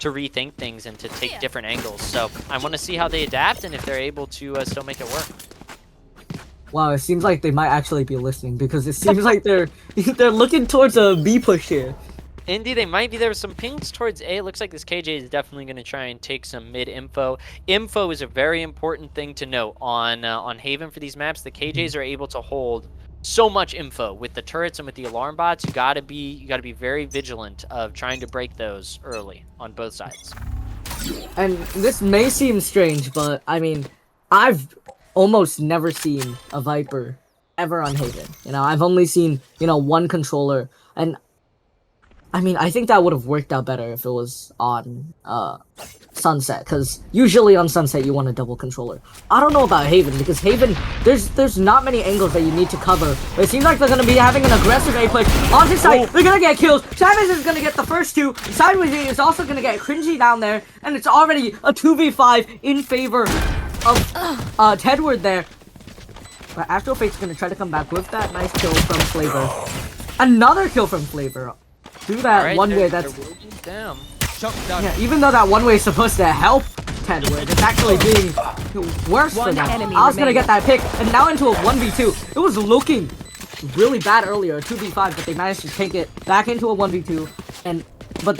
rethink things and to take different angles. So I want to see how they adapt and if they're able to still make it work. Wow, it seems like they might actually be listening because it seems like they're looking towards a B push here. Indeed, they might be. There were some pings towards A. It looks like this KJ is definitely going to try and take some mid info. Info is a very important thing to note on Haven for these maps. The KJs are able to hold so much info with the turrets and with the alarm bots. You gotta be very vigilant of trying to break those early on both sides. And this may seem strange, but I mean, I've almost never seen a Viper ever on Haven. I've only seen one controller, and I mean, I think that would have worked out better if it was on Sunset, because usually on Sunset you want a double controller. I don't know about Haven, because Haven, there's not many angles that you need to cover. But it seems like they're going to be having an aggressive A push onto site. They're going to get kills. Chavez is going to get the first 2. Sideways is also going to get cringy down there, and it's already a 2v5 in favor of Tedward there. But Astro Fate's gonna try to come back with that nice kill from Flavor. Another kill from Flavor. Do that Alright, one way they're that's... willing down. Yeah, even though that one way is supposed to help Tedward, it's actually being worse for One them. enemy I was gonna remaining. get that pick, and now into a 1v2. It was looking really bad earlier, a 2v5, but they managed to take it back into a 1v2, but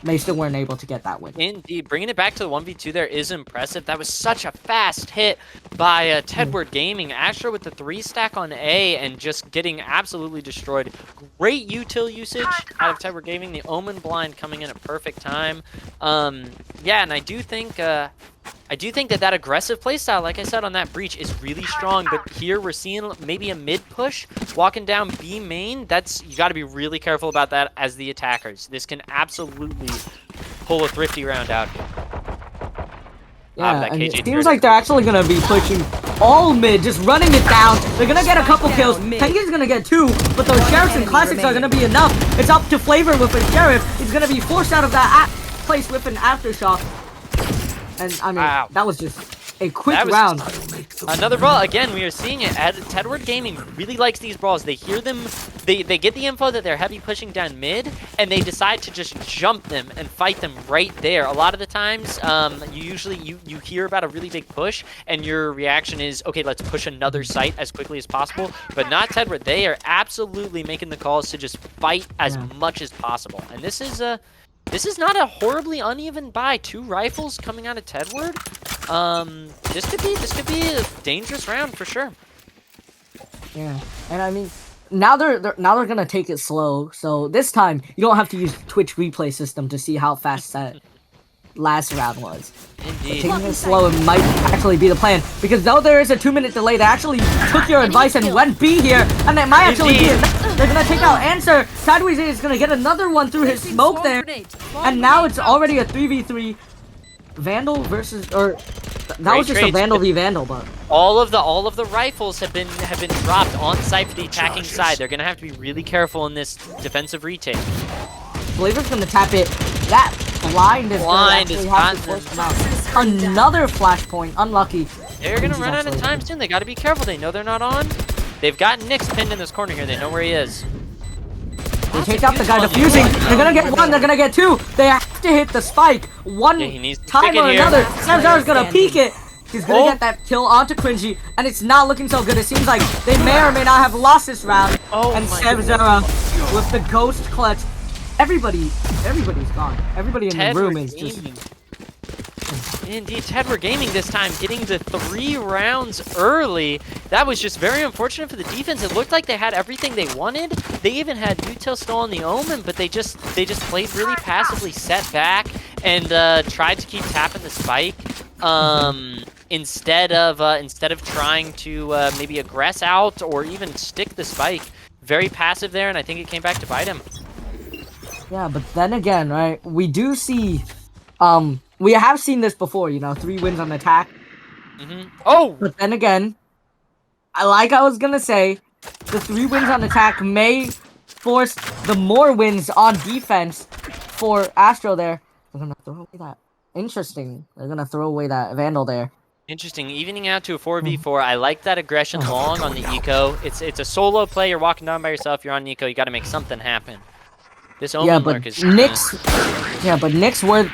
they still weren't able to get that win. Indeed, bringing it back to the 1v2 there is impressive. That was such a fast hit by Tedward Gaming. Astro with the 3-stack on A and just getting absolutely destroyed. Great util usage out of Tedward Gaming. The Omen Blind coming in at perfect time. Yeah, and I do think that aggressive playstyle, like I said on that breach, is really strong. But here we're seeing maybe a mid push walking down B main. You got to be really careful about that as the attackers. This can absolutely pull a thrifty round out here. Yeah, that and KJ it tiered seems like they're actually gonna be pushing all mid, just running it down. They're gonna get a couple Down, kills. mid. Tengi's gonna get 2, but those Sheriffs and enemy Classics are gonna be enough. It's up to Flavor with a Sheriff. He's gonna be forced out of that place with an Aftershock. And I mean, Wow. that was just a quick That was round. Another brawl. Again, we are seeing it. Tedward Gaming really likes these brawls. They hear them. They get the info that they're heavy pushing down mid, and they decide to just jump them and fight them right there. A lot of the times, you hear about a really big push, and your reaction is, okay, let's push another site as quickly as possible. But not Tedward. They are absolutely making the calls to just fight as much as possible. And this is not a horribly uneven buy. 2 rifles coming out of Tedward. This could be a dangerous round for sure. Yeah, and I mean, now they're gonna take it slow. So this time you don't have to use Twitch replay system to see how fast that last round was. Indeed. Taking it slow might actually be the plan, because though there is a 2-minute delay, they actually took your advice and went B here, and it might actually be enough. They're gonna take out Answer. Sideways is gonna get another one through his smoke there, and now it's already a 3v3. Vandal versus, or that was just a trades. Vandal v Vandal, but All of the rifles have been dropped on site for the attacking side. They're gonna have to be really careful in this defensive retake. Flavor's gonna tap it. That blind is Blind gonna is actually have to gotten force them out. Another flashpoint, unlucky. They're gonna run out of time soon. They gotta be careful. They know they're not on. They've got Nyx pinned in this corner here. They know where he is. They take out the guy defusing. They're gonna get 1, they're gonna get 2. They have to hit the spike. One Yeah, he needs to time stick it or here. another. Samzara's gonna peek it. He's gonna Oh. get that kill onto Cringy, and it's not looking so good. It seems like they may or may not have lost this round. Oh and my Samzara with the ghost clutch. Everybody's gone. Everybody in the room Tedward is just... Gaming. Indeed, Tedward Gaming this time getting the 3 rounds early. That was just very unfortunate for the defense. It looked like they had everything they wanted. They even had util still on the Omen, but they just played really passively, set back, and tried to keep tapping the spike. Instead of trying to maybe aggress out or even stick the spike. Very passive there, and I think it came back to bite him. Yeah, but then again, right, we do see, we have seen this before, you know, 3 wins on attack. Oh! But then again, I was gonna say, the 3 wins on attack may force the more wins on defense for Astro there. They're gonna throw away that. Interesting. They're gonna throw away that Vandal there. Interesting, evening out to a 4v4. I like that aggression long on the eco. It's a solo play. You're walking down by yourself. You're on eco. You got to make something happen. This Omen Yeah, but lurk is Nyx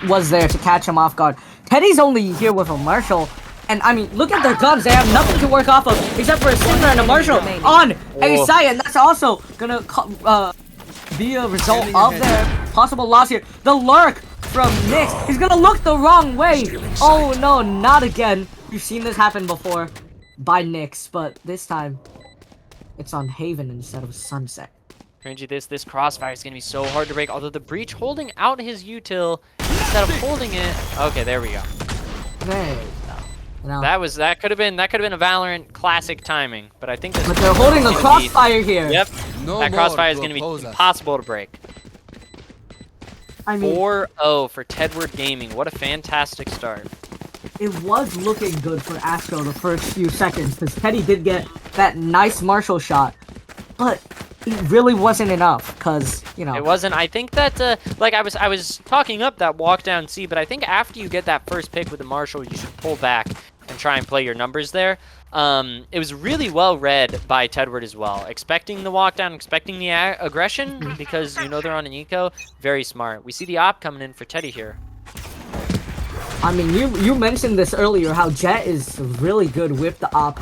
was there to catch him off guard. Teddy's only here with a Marshall, and I mean, look at their guns. They have nothing to work off of except for a Sigma and a Marshall on a site, and that's also gonna be a result of their possible loss here. The lurk from Nyx. He's gonna look the wrong way. Oh no, not again. You've seen this happen before by Nyx, but this time it's on Haven instead of Sunset. Cringy, this crossfire is going to be so hard to break. Although the breach holding out his util instead of holding it. Okay, there we go. There you go. Now, That could have been a Valorant classic timing. But I think this. but they're holding the crossfire here. Yep. No That more crossfire is going to be proposals. impossible to break. I mean, 4-0 for Tedward Gaming. What a fantastic start. it was looking good for Astro the first few seconds, because Teddy did get that nice Marshall shot, but it really wasn't enough, because, you know... It wasn't. I think that, like, I was talking up that walk down C, but I think after you get that first pick with the Marshall, you should pull back and try and play your numbers there. It was really well read by Tedward as well. Expecting the walk down, expecting the aggression, because you know they're on an eco. Very smart. We see the op coming in for Teddy here. I mean, you mentioned this earlier, how Jet is really good with the op.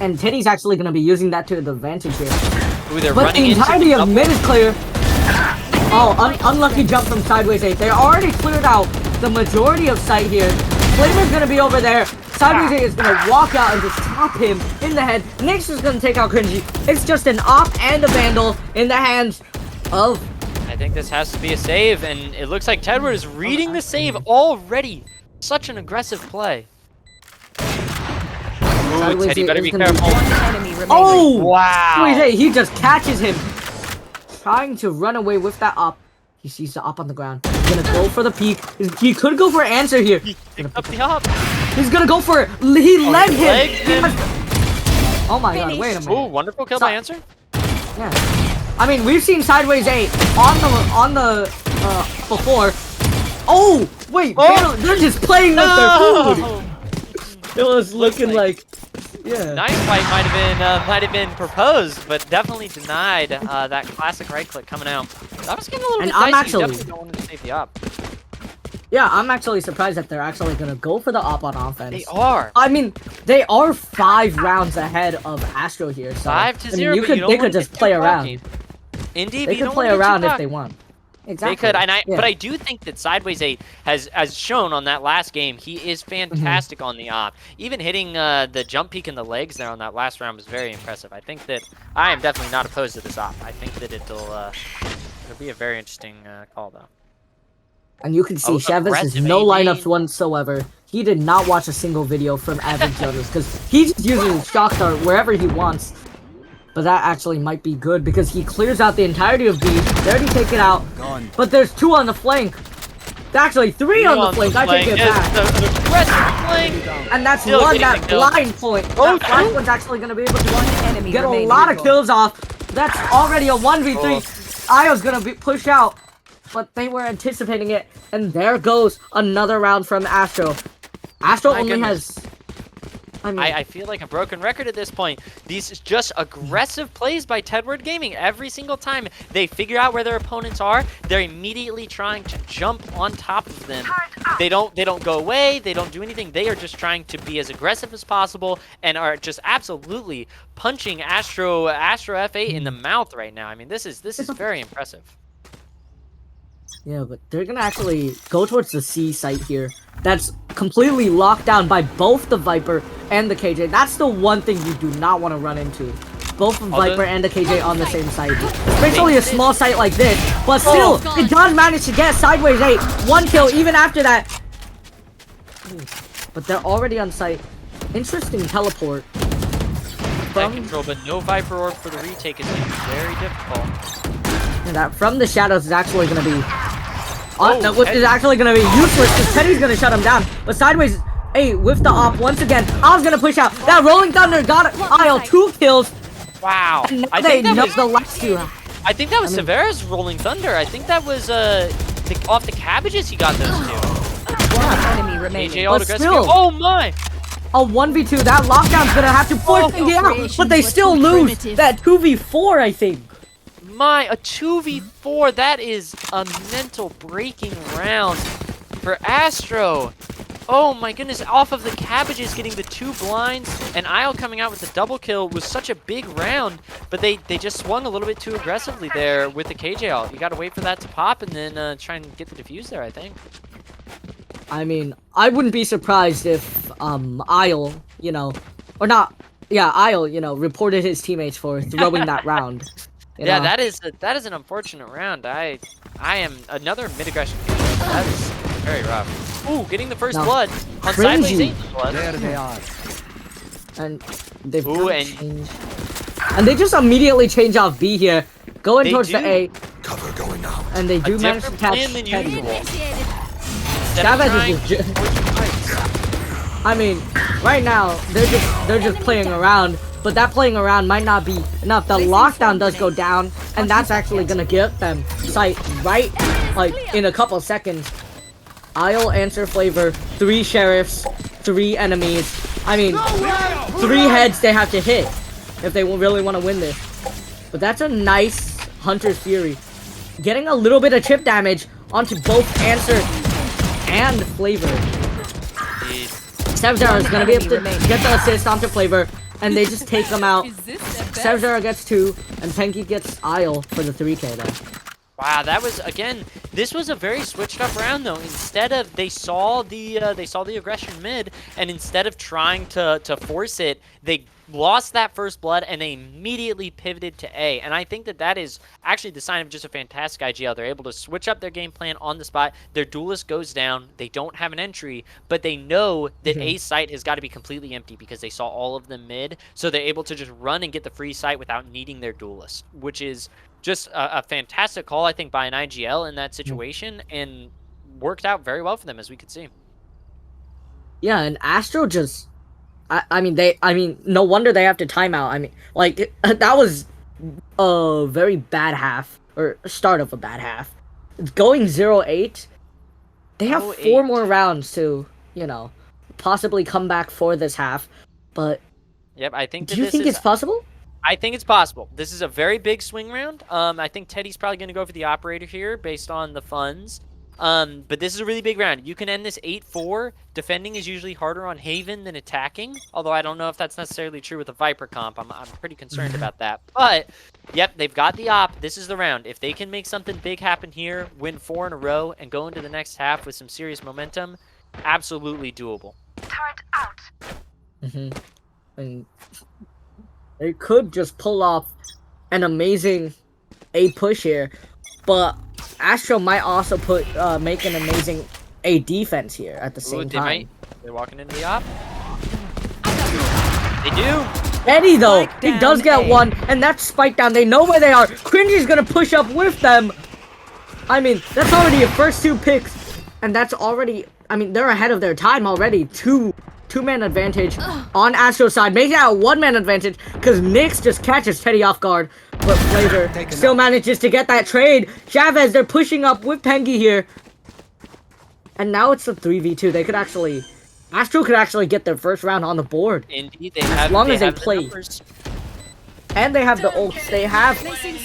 And Teddy's actually going to be using that to the advantage here. Ooh, they're But running the into entirety of double. mid is clear. Oh, unlucky jump from Sideways 8. They already cleared out the majority of sight here. Flamer's going to be over there. Sideways 8 is going to walk out and just tap him in the head. Nyx is going to take out Cringy. It's just an op and a Vandal in the hands of... I think this has to be a save, and it looks like Tedward is reading the save already. Such an aggressive play. Ooh, Sideways Teddy 8 better is be gonna be- careful. One enemy remaining. Oh! Wow. Sideways 8, he just catches him. Trying to run away with that op. He sees the op on the ground. He's gonna go for the peek. He could go for an answer here. He picked up the op. He's gonna go for it. He led him. legged He him. has- Oh my god, wait a minute. Ooh, wonderful kill by Answer. Yeah. I mean, we've seen Sideways 8 on the before. Oh, wait, Oh! they're just playing with their food. It was looking like, yeah. Knife fight might have been proposed, but definitely denied. That classic right click coming out. That was getting a little And bit I'm dicey. actually- You definitely don't want to save the op. Yeah, I'm actually surprised that they're actually gonna go for the op on offense. They are. I mean, they are 5 rounds ahead of Astro here. So 5-0. I mean, but you don't they wanna could just get play too around. cocky. Indeed, They but you could don't play wanna get too around if cocky. they want. Exactly. They could, and yeah. but I do think that Sideways 8 has shown on that last game, he is fantastic on the op. Even hitting the jump peek in the legs there on that last round was very impressive. I think that I am definitely not opposed to this op. I think that it'll be a very interesting call though. And you can see Chavez has aggressive no AD. lineups whatsoever. He did not watch a single video from Average Jonas because he just uses shock dart wherever he wants. But that actually might be good because he clears out the entirety of B. They already take it out. But there's 2 on the flank. Actually, 3 on the flank. I take it back. The aggressive flank. And that's Still one, getting that the kill. blind point. Oh, That blind two. one's actually going to be able to One enemy get a remaining. lot of kills off. That's already a 1v3. Io's going to be pushed out. But they were anticipating it. And there goes another round from Astro. Astro My only goodness. has... I mean, I feel like a broken record at this point. These is just aggressive plays by Tedward Gaming. Every single time they figure out where their opponents are, they're immediately trying to jump on top of them. They don't go away. They don't do anything. They are just trying to be as aggressive as possible and are just absolutely punching Astro F8 in the mouth right now. I mean, this is very impressive. yeah, but they're going to actually go towards the C site here. That's completely locked down by both the Viper and the KJ. That's the one thing you do not want to run into. Both the Viper and the KJ on the same site. Especially a small site like this. But still, it does manage to get Sideways 8. 1 kill even after that. But they're already on site. Interesting teleport. That control, but no Viper Orb for the retake is going to be very difficult. And that from the shadows is actually going to be... Oh, which is actually going to be useless because Teddy's going to shut him down. But Sideways 8 with the op once again. Al's going to push out. That Rolling Thunder got Isle 2 kills. Wow. And now I they think that know was the last 2. I think that was Severa's Rolling Thunder. I think that was off the cabbages he got those two. One enemy remaining. AJ all But aggressive. still- Oh my! A 1v2. That lockdown's going to have to force things out. But they still lose that 2v4, I think. A 2v4. That is a mental breaking round for Astro. Oh my goodness, off of the cabbages getting the 2 blinds and Isle coming out with the double kill was such a big round, but they just swung a little bit too aggressively there with the KJ ult. You gotta wait for that to pop and then try and get the defuse there, I think. I mean, I wouldn't be surprised if Isle, or not, yeah, Isle, reported his teammates for throwing that round. You Yeah, know? that is an unfortunate round. I am another mid aggression. That is very rough. Ooh, getting the first No. blood on Cringy. Sideways 8 blood. There they are. And they've Ooh, done and- change. And they just immediately change off B here, going They towards do. the A, Cover going out. and they do A manage to different catch plan than Teddy. usual. Chavez Trying is legit. to force fights. I mean, right now they're just playing around, but that playing around might not be enough. The lockdown does go down, and that's actually gonna get them sight right, like in a couple seconds. Isle answer flavor, 3 sheriffs, 3 enemies. I mean, 3 heads they have to hit if they really want to win this. But that's a nice Hunter's Fury. Getting a little bit of chip damage onto both Answer and Flavor. Sub-Zero is going to be able to get the assist onto Flavor, and they just take them out. Sub-Zero gets 2, and Penky gets Isle for the 3k there. Wow, that was, again, this was a very switched up round though. Instead of, they saw the aggression mid, and instead of trying to force it, they lost that first blood and they immediately pivoted to A. And I think that is actually the sign of just a fantastic IGL. They're able to switch up their game plan on the spot. Their duelist goes down. They don't have an entry, but they know that A site has got to be completely empty because they saw all of them mid. So they're able to just run and get the free site without needing their duelist, which is just a fantastic call, I think, by an IGL in that situation, and worked out very well for them, as we could see. Yeah, and Astro just, I mean, no wonder they have to timeout. I mean, like, that was a very bad half, or start of a bad half. Going 0-8, they have 4 more rounds to, you know, possibly come back for this half, but yep, I think do you think it's possible? I think it's possible. This is a very big swing round. I think Teddy's probably going to go for the operator here based on the funds. But this is a really big round. You can end this 8-4. Defending is usually harder on Haven than attacking. Although I don't know if that's necessarily true with the Viper comp. I'm pretty concerned about that. But, yep, they've got the op. This is the round. If they can make something big happen here, win 4 in a row, and go into the next half with some serious momentum, absolutely doable. Turret out. And they could just pull off an amazing A push here, but Astro might also make an amazing A defense here at the same time. They're walking into the op. They do. Eddie though, he does get one, and that's spike down. They know where they are. Cringy's gonna push up with them. I mean, that's already your first 2 picks, and that's already, I mean, they're ahead of their time already. Two-man advantage on Astro's side, making it a 1-man advantage because Nyx just catches Teddy off guard, but Flavor still manages to get that trade. Chavez, they're pushing up with Pengy here, and now it's a 3v2. They could actually, Astro could actually get their first round on the board. Indeed, as long as they play. And they have the ults. They have,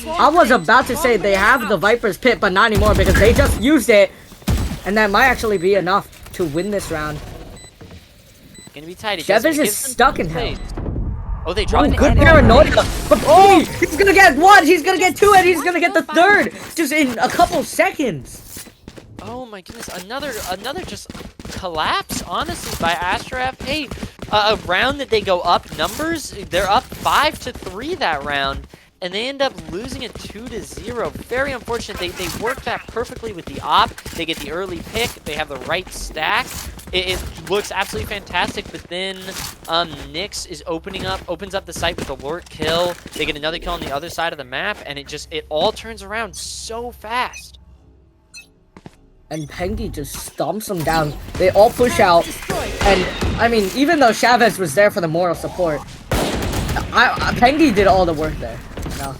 I was about to say they have the Viper's Pit, but not anymore because they just used it, and that might actually be enough to win this round. Gonna be tight. Chavez is stuck in hell. Oh, they dropped good paranoia. But he's gonna get 1, he's gonna get 2, and he's gonna get the 3rd just in a couple seconds. Oh my goodness, another just collapse, honestly, by Astro FA. A round that they go up numbers, they're up 5-3 that round, and they end up losing it 2-0. Very unfortunate. They work that perfectly with the op. They get the early pick. They have the right stack. It looks absolutely fantastic, but then Nyx opens up the site with a lurk kill. They get another kill on the other side of the map, and it all turns around so fast. And Pengy just stomps them down. They all push out, and I mean, even though Chavez was there for the moral support, Pengy did all the work there. No.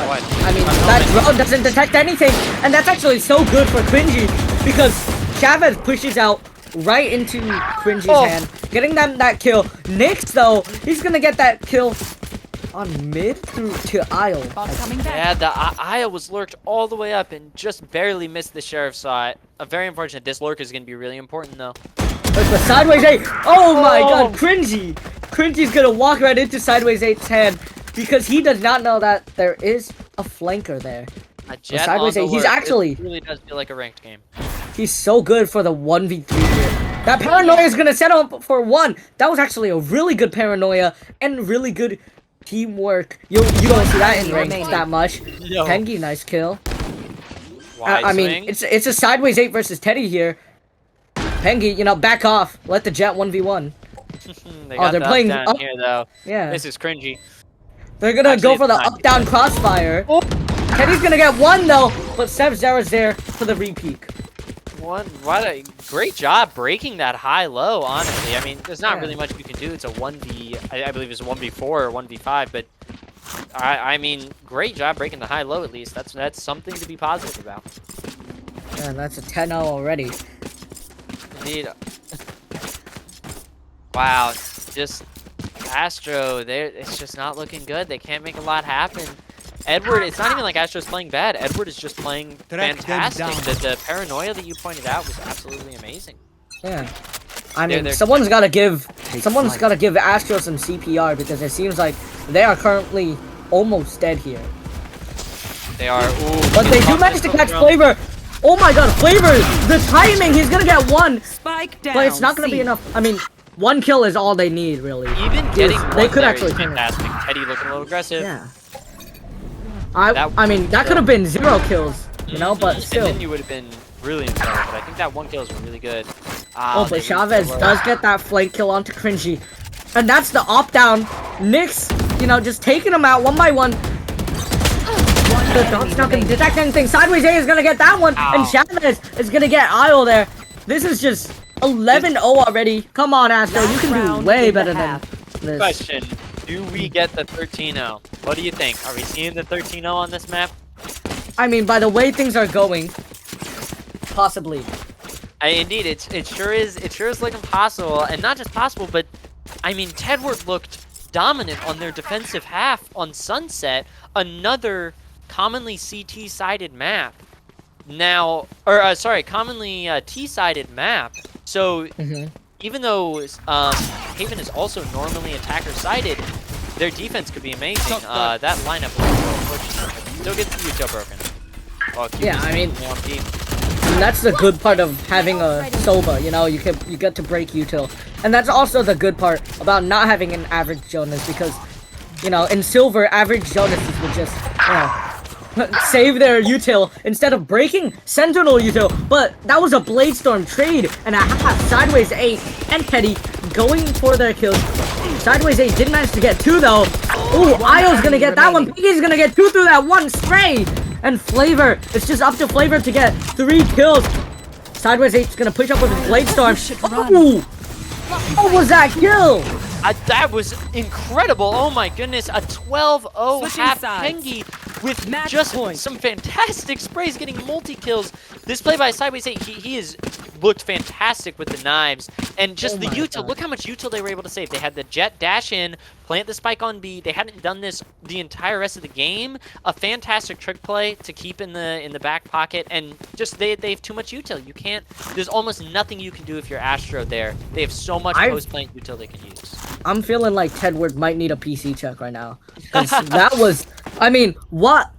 I mean, that drone doesn't detect anything, and that's actually so good for Cringy, because Chavez pushes out right into Cringy's hand, getting them that kill. Nyx, though, he's gonna get that kill on mid through to Isle. Yeah, the Isle was lurked all the way up and just barely missed the Sheriff saw it. Very unfortunate. This lurk is gonna be really important, though. There's the Sideways 8. Oh my god, Cringy! Cringy's gonna walk right into Sideways 8's hand, because he does not know that there is a flanker there. A jet Sideways on the 8, he's lurk. actually, It really does feel like a ranked game. he's so good for the 1v3 here. That paranoia is gonna set up for 1. That was actually a really good paranoia and really good teamwork. You don't see that in ranked that much. No. Pengy, nice kill. Wide I mean, swing. it's a Sideways 8 versus Teddy here. Pengy, you know, back off. Let the jet 1v1. They got they're the playing up down up. here, though. Yeah. This is cringy. They're gonna Actually, go for the it's not. up-down crossfire. Teddy's gonna get 1 though, but Sub-Zero's there for the repeak. What a great job breaking that high-low, honestly. I mean, there's not really much you can do. It's a 1v, I believe it's a 1v4 or 1v5, but I mean, great job breaking the high-low at least. That's something to be positive about. Yeah, that's a 10-0 already. indeed. Wow, just Astro, it's just not looking good. They can't make a lot happen. Edward, it's not even like Astro's playing bad. Edward is just playing fantastic. The paranoia that you pointed out was absolutely amazing. Yeah. I mean, they're- someone's gotta give Astro some CPR because it seems like they are currently almost dead here. They are. Ooh, But they do manage to catch Flavor. Oh my god, Flavor! The timing, he's gonna get one, Spike down. but it's not gonna be C. enough. I mean, one kill is all they need, really. Even getting They one could there actually is turn it. fantastic. Teddy looking a little aggressive. Yeah. That- I mean, that could have been 0 kills, you know, but still. And then you would have been really in trouble. But I think that one kill is really good. Oh, but Chavez does get that flank kill onto Cringy. And that's the opt-down. Nyx, you know, just taking them out one by one. The dog's not gonna detect anything. Sideways A is gonna get that one. Ow. And Chavez is gonna get Isle there. This is just 11-0 already. Come on, Astro. You can do round way in the better than half. this. Question: do we get the 13-0? What do you think? Are we seeing the 13-0 on this map? I mean, by the way things are going, possibly. Indeed, it sure is looking possible, and not just possible, but I mean, Tedward looked dominant on their defensive half on Sunset, another commonly CT-sided map. Now, or sorry, commonly T-sided map. So even though Haven is also normally attacker-sided, their defense could be amazing. That lineup still gets the util broken. Well, Yeah, I mean, on team. and that's the good part of having a Soba, you know, you get to break util. And that's also the good part about not having an average Jonas, because, you know, in Silver, average Jonases would just, you know, save their util instead of breaking Sentinel util. But that was a Blade Storm trade and a half. Sideways 8 and Teddy going for their kills. Sideways 8 did manage to get 2 though. Ooh, Io's gonna get that one. Piggy's gonna get 2 through that one spray. And Flavor, it's just up to Flavor to get 3 kills. Sideways 8's gonna push up with his Blade Storm. Ooh! What was that kill? That was incredible. Oh my goodness. A 12-0 Switching half sides. Pengi with Match just point. some fantastic sprays, getting multi-kills. This play by Sideways 8, he has looked fantastic with the knives. And just Oh the my util, God. look how much util they were able to save. They had the jet dash in, plant the spike on B. They hadn't done this the entire rest of the game. A fantastic trick play to keep in the back pocket, and just they have too much util. You can't. There's almost nothing you can do if you're Astro there. They have so much post-plant util they can use. I'm feeling like Tedward might need a PC check right now. 'Cause that was, I mean, what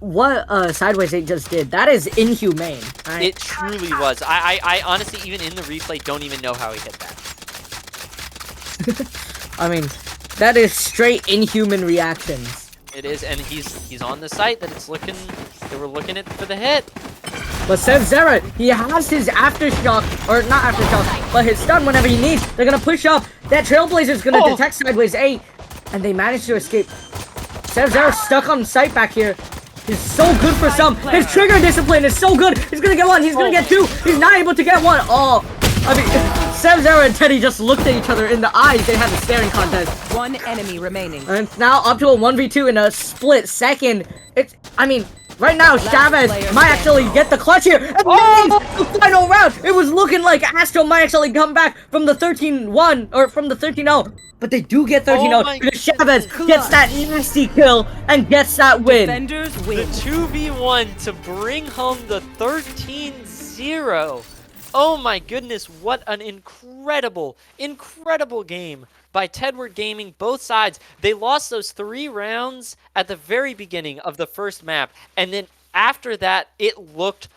Sideways 8 just did, that is inhumane. It truly was. I honestly, even in the replay, don't even know how he hit that. I mean, that is straight inhuman reactions. It is, and he's on the site that it's looking. They were looking at for the hit. But Sev Zera, he has his aftershock, or not aftershock, but his stun whenever he needs. They're gonna push up. That Trailblazer's gonna detect Sideways 8, and they manage to escape. Sev Zera stuck on site back here. He's so good for some. His trigger discipline is so good. He's gonna get 1. He's gonna get 2. He's not able to get 1. Oh, I mean, Sev Zera and Teddy just looked at each other in the eyes. They had a staring contest. One enemy remaining. And now up to a 1v2 in a split second. I mean, right now Chavez player might actually get the clutch here. And the final round. It was looking like Astro might actually come back from the 13-1 or from the 13-0. But they do get 13-0 my because Chavez gets that nasty kill and gets that win. Defenders The win. 2v1 to bring home the 13-0. Oh my goodness, what an incredible game by Tedward Gaming, both sides. They lost those 3 rounds at the very beginning of the first map, and then after that, they looked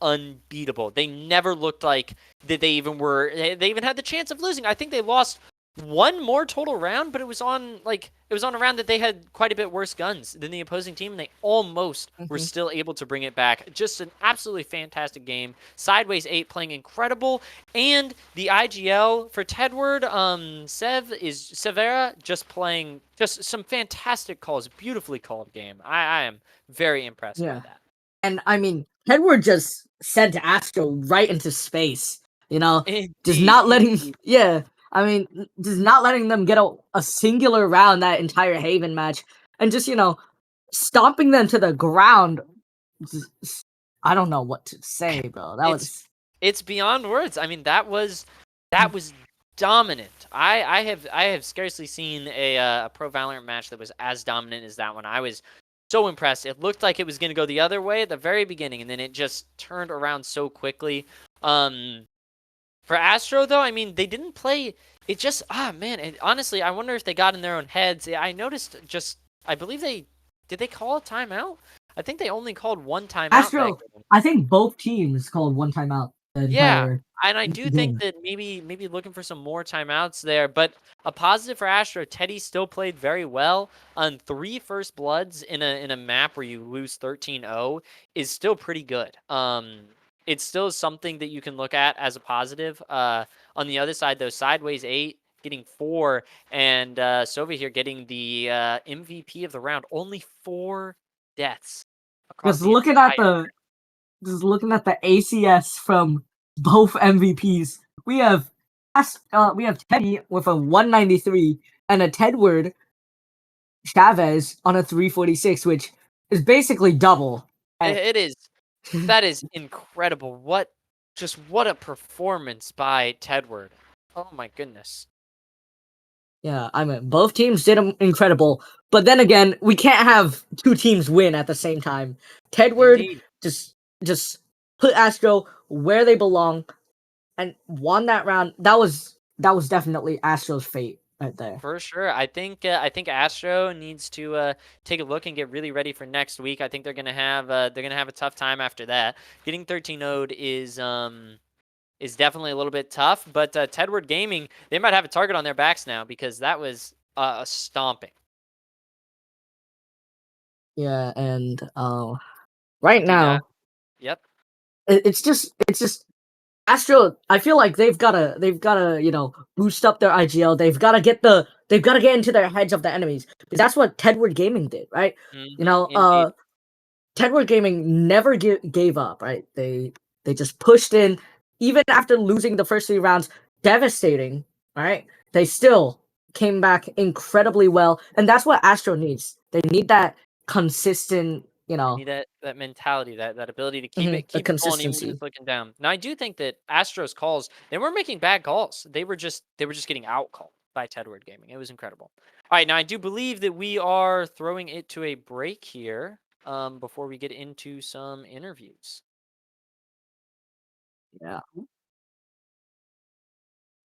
unbeatable. They never looked like that they even had the chance of losing. I think they lost 1 more total round, but it was on a round that they had quite a bit worse guns than the opposing team, and they almost were still able to bring it back. Just an absolutely fantastic game. Sideways 8 playing incredible, and the IGL for Tedward, Severa just playing just some fantastic calls, beautifully called game. I am very impressed by that. And I mean, Tedward just sent Astro right into space. You know, just not letting. Yeah. I mean, just not letting them get a singular round that entire Haven match, and just, you know, stomping them to the ground. I don't know what to say, bro. That was It's beyond words. I mean, that was dominant. I have scarcely seen a Pro Valorant match that was as dominant as that one. I was so impressed. It looked like it was going to go the other way at the very beginning, and then it just turned around so quickly. For Astro though, I mean, they didn't play. It just man. Honestly, I wonder if they got in their own heads. I noticed just. I believe they call a timeout. I think they only called one timeout. Astro, that game. I think both teams called one timeout. The Yeah, entire and I do think that maybe looking for some more timeouts there, but a positive for Astro, Teddy still played very well. On 3 first bloods in a map where you lose 13-0 is still pretty good. It's still something that you can look at as a positive. On the other side though, Sideways 8 getting 4 and Sova here getting the MVP of the round. Only 4 deaths across just the looking at entire. the ACS from both MVPs. We have Teddy with a 193 and a Tedward Chavez on a 346, which is basically double. It is. That is incredible. What a performance by Tedward. Oh my goodness. Yeah, I mean, both teams did incredible, but then again, we can't have two teams win at the same time. Tedward Indeed. just put Astro where they belong and won that round. That was definitely Astro's fate right there. For sure. I think Astro needs to take a look and get really ready for next week. I think they're gonna have a tough time after that. Getting 13-0'd is definitely a little bit tough, but Tedward Gaming, they might have a target on their backs now because that was a stomping. Yeah, and right now, Yep. it's just Astro. I feel like they've gotta boost up their IGL. They've gotta get into their heads of the enemies because that's what Tedward Gaming did, right? Indeed. Tedward Gaming never gave up, right? They just pushed in even after losing the first 3 rounds, devastating, right? They still came back incredibly well, and that's what Astro needs. They need that consistent, Need that mentality, that ability to keep the it going even consistency. when it's looking down. Now I do think that Astro's calls, they weren't making bad calls. They were just getting out called by Tedward Gaming. It was incredible. All right, now I do believe that we are throwing it to a break here before we get into some interviews. Yeah.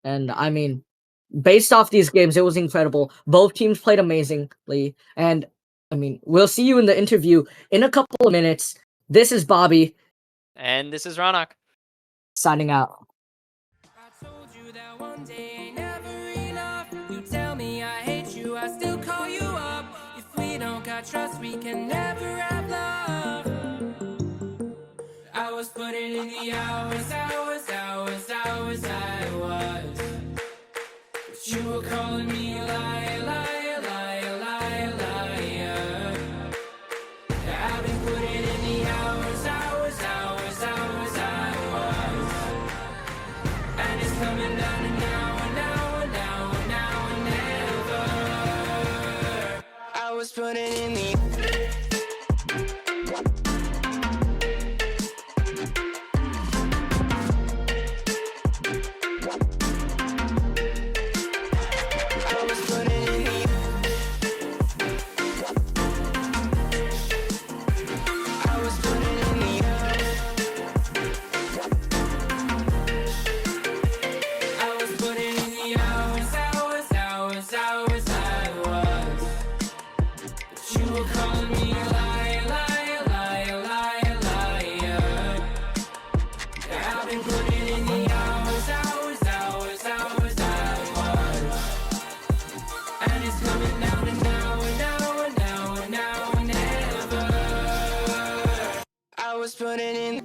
And I mean, based off these games, it was incredible. Both teams played amazingly. And I mean, we'll see you in the interview in a couple of minutes. This is Bobby And this is Ronak. signing out. I told you that one day ain't never enough. You tell me I hate you, I still call you up. If we don't got trust, we can never have love. I was putting in the hours, I was. But you were calling me a liar, liar, liar, liar, liar. I've been putting in the hours, I was. And it's coming down to now and never. I was putting in the putting in.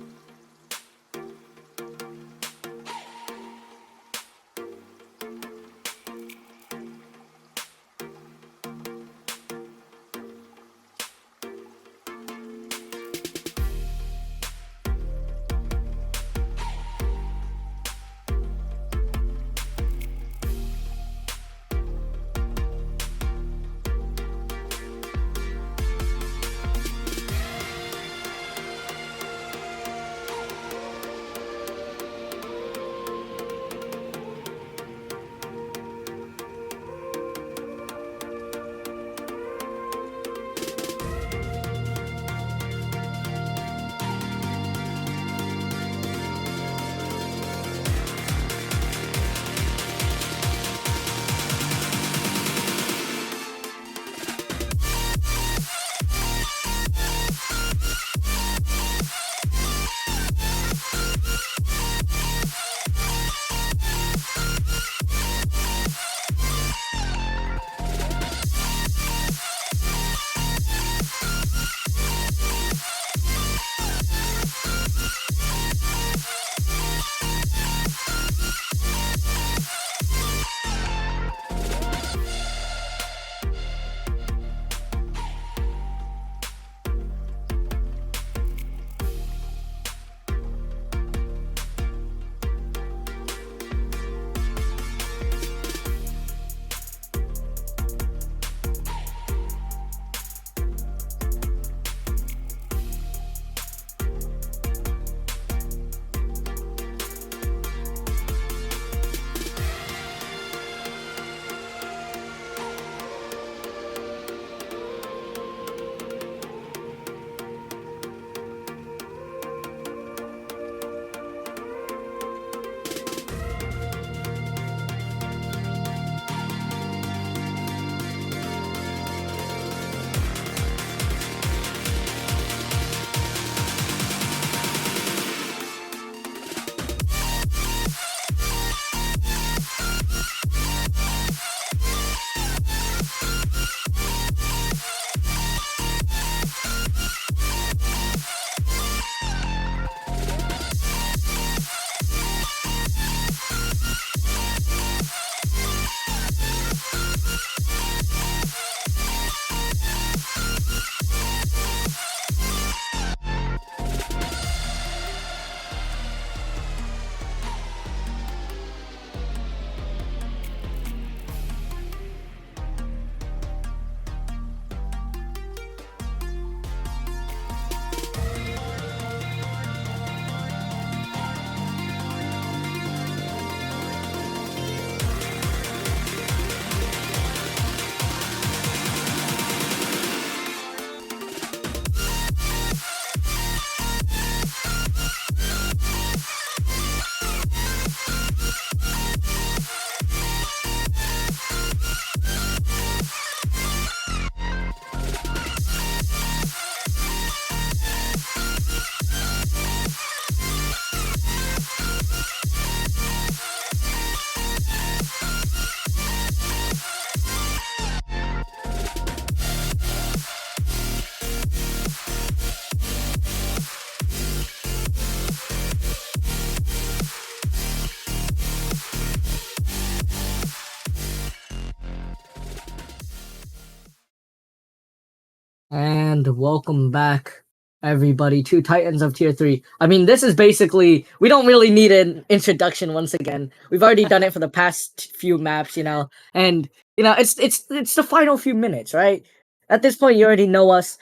And welcome back, everybody, to Titans of Tier 3. I mean, this is basically, we don't really need an introduction once again. We've already done it for the past few maps, and, it's the final few minutes, right? At this point, you already know us,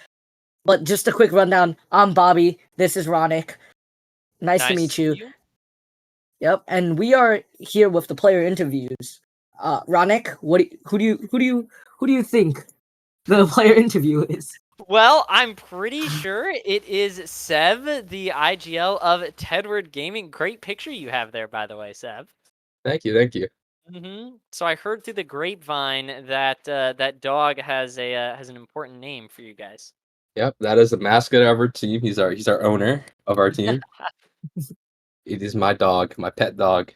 but just a quick rundown. I'm Bobby. This is Ronick. Nice to meet see you. Yep, and we are here with the player interviews. Ronick, who do you think the player interview is? Well, I'm pretty sure it is Seb, the IGL of Tedward Gaming. Great picture you have there, by the way, Seb. Thank you, thank you. So I heard through the grapevine that that dog has an important name for you guys. Yep, that is the mascot of our team. He's our owner of our team. It is my dog, my pet dog.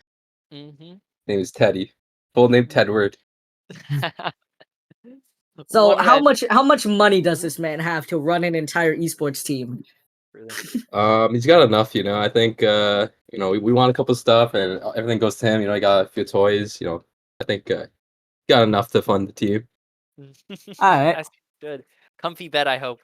Mm-hmm. Name is Teddy. Full name Tedward. So One how red. how much money does this man have to run an entire esports team? Really. He's got enough, I think we want a couple stuff and everything goes to him, he got a few toys, I think got enough to fund the team. Alright. That's good. Comfy bed, I hope.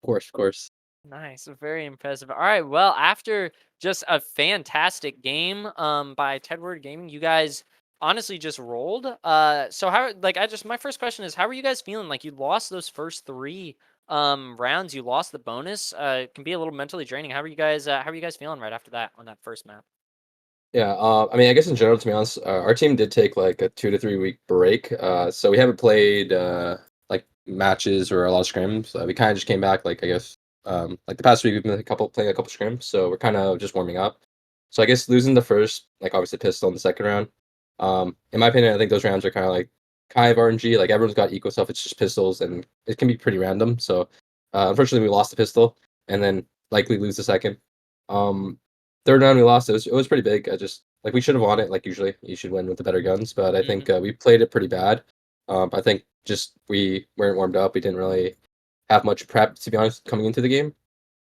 Of course. Nice, very impressive. All right, well, after just a fantastic game by Tedward Gaming, you guys honestly just rolled. So how my first question is, how are you guys feeling? Like, you lost those first three rounds, you lost the bonus. It can be a little mentally draining. How are you guys feeling right after that on that first map? Yeah, I mean, I guess in general, to be honest, our team did take like a 2 to 3 week break. So we haven't played like matches or a lot of scrims. We kind of just came back, like I guess, like the past week we've been playing a couple scrims. So we're kind of just warming up. So I guess losing the first, like obviously pistol in the second round. In my opinion, I think those rounds are kind of RNG. Like everyone's got equal stuff. It's just pistols, and it can be pretty random. So unfortunately, we lost the pistol, and then likely lose the second. Third round we lost. It was pretty big. I just like we should have won it. Like usually you should win with the better guns, but I think we played it pretty bad. I think just we weren't warmed up. We didn't really have much prep, to be honest, coming into the game.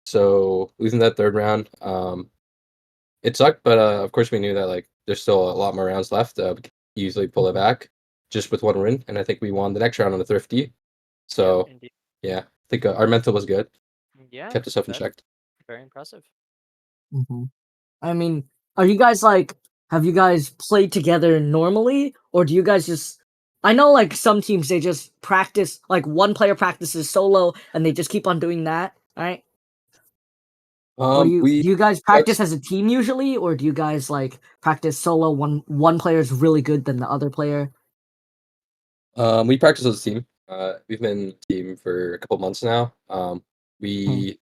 So losing that third round, it sucked. But of course we knew that like there's still a lot more rounds left. We could easily pull it back just with one win, and I think we won the next round on a thrifty. So Indeed. yeah, I think our mental was good. Yeah, Kept us up in that's check. very impressive. I mean, are you guys have you guys played together normally, or do you guys just? I know like some teams they just practice, like one player practices solo and they just keep on doing that, right? What do We you guys practice as a team usually, or do you guys like practice solo? One player is really good than the other player. We practice as a team. We've been a team for a couple months now. We,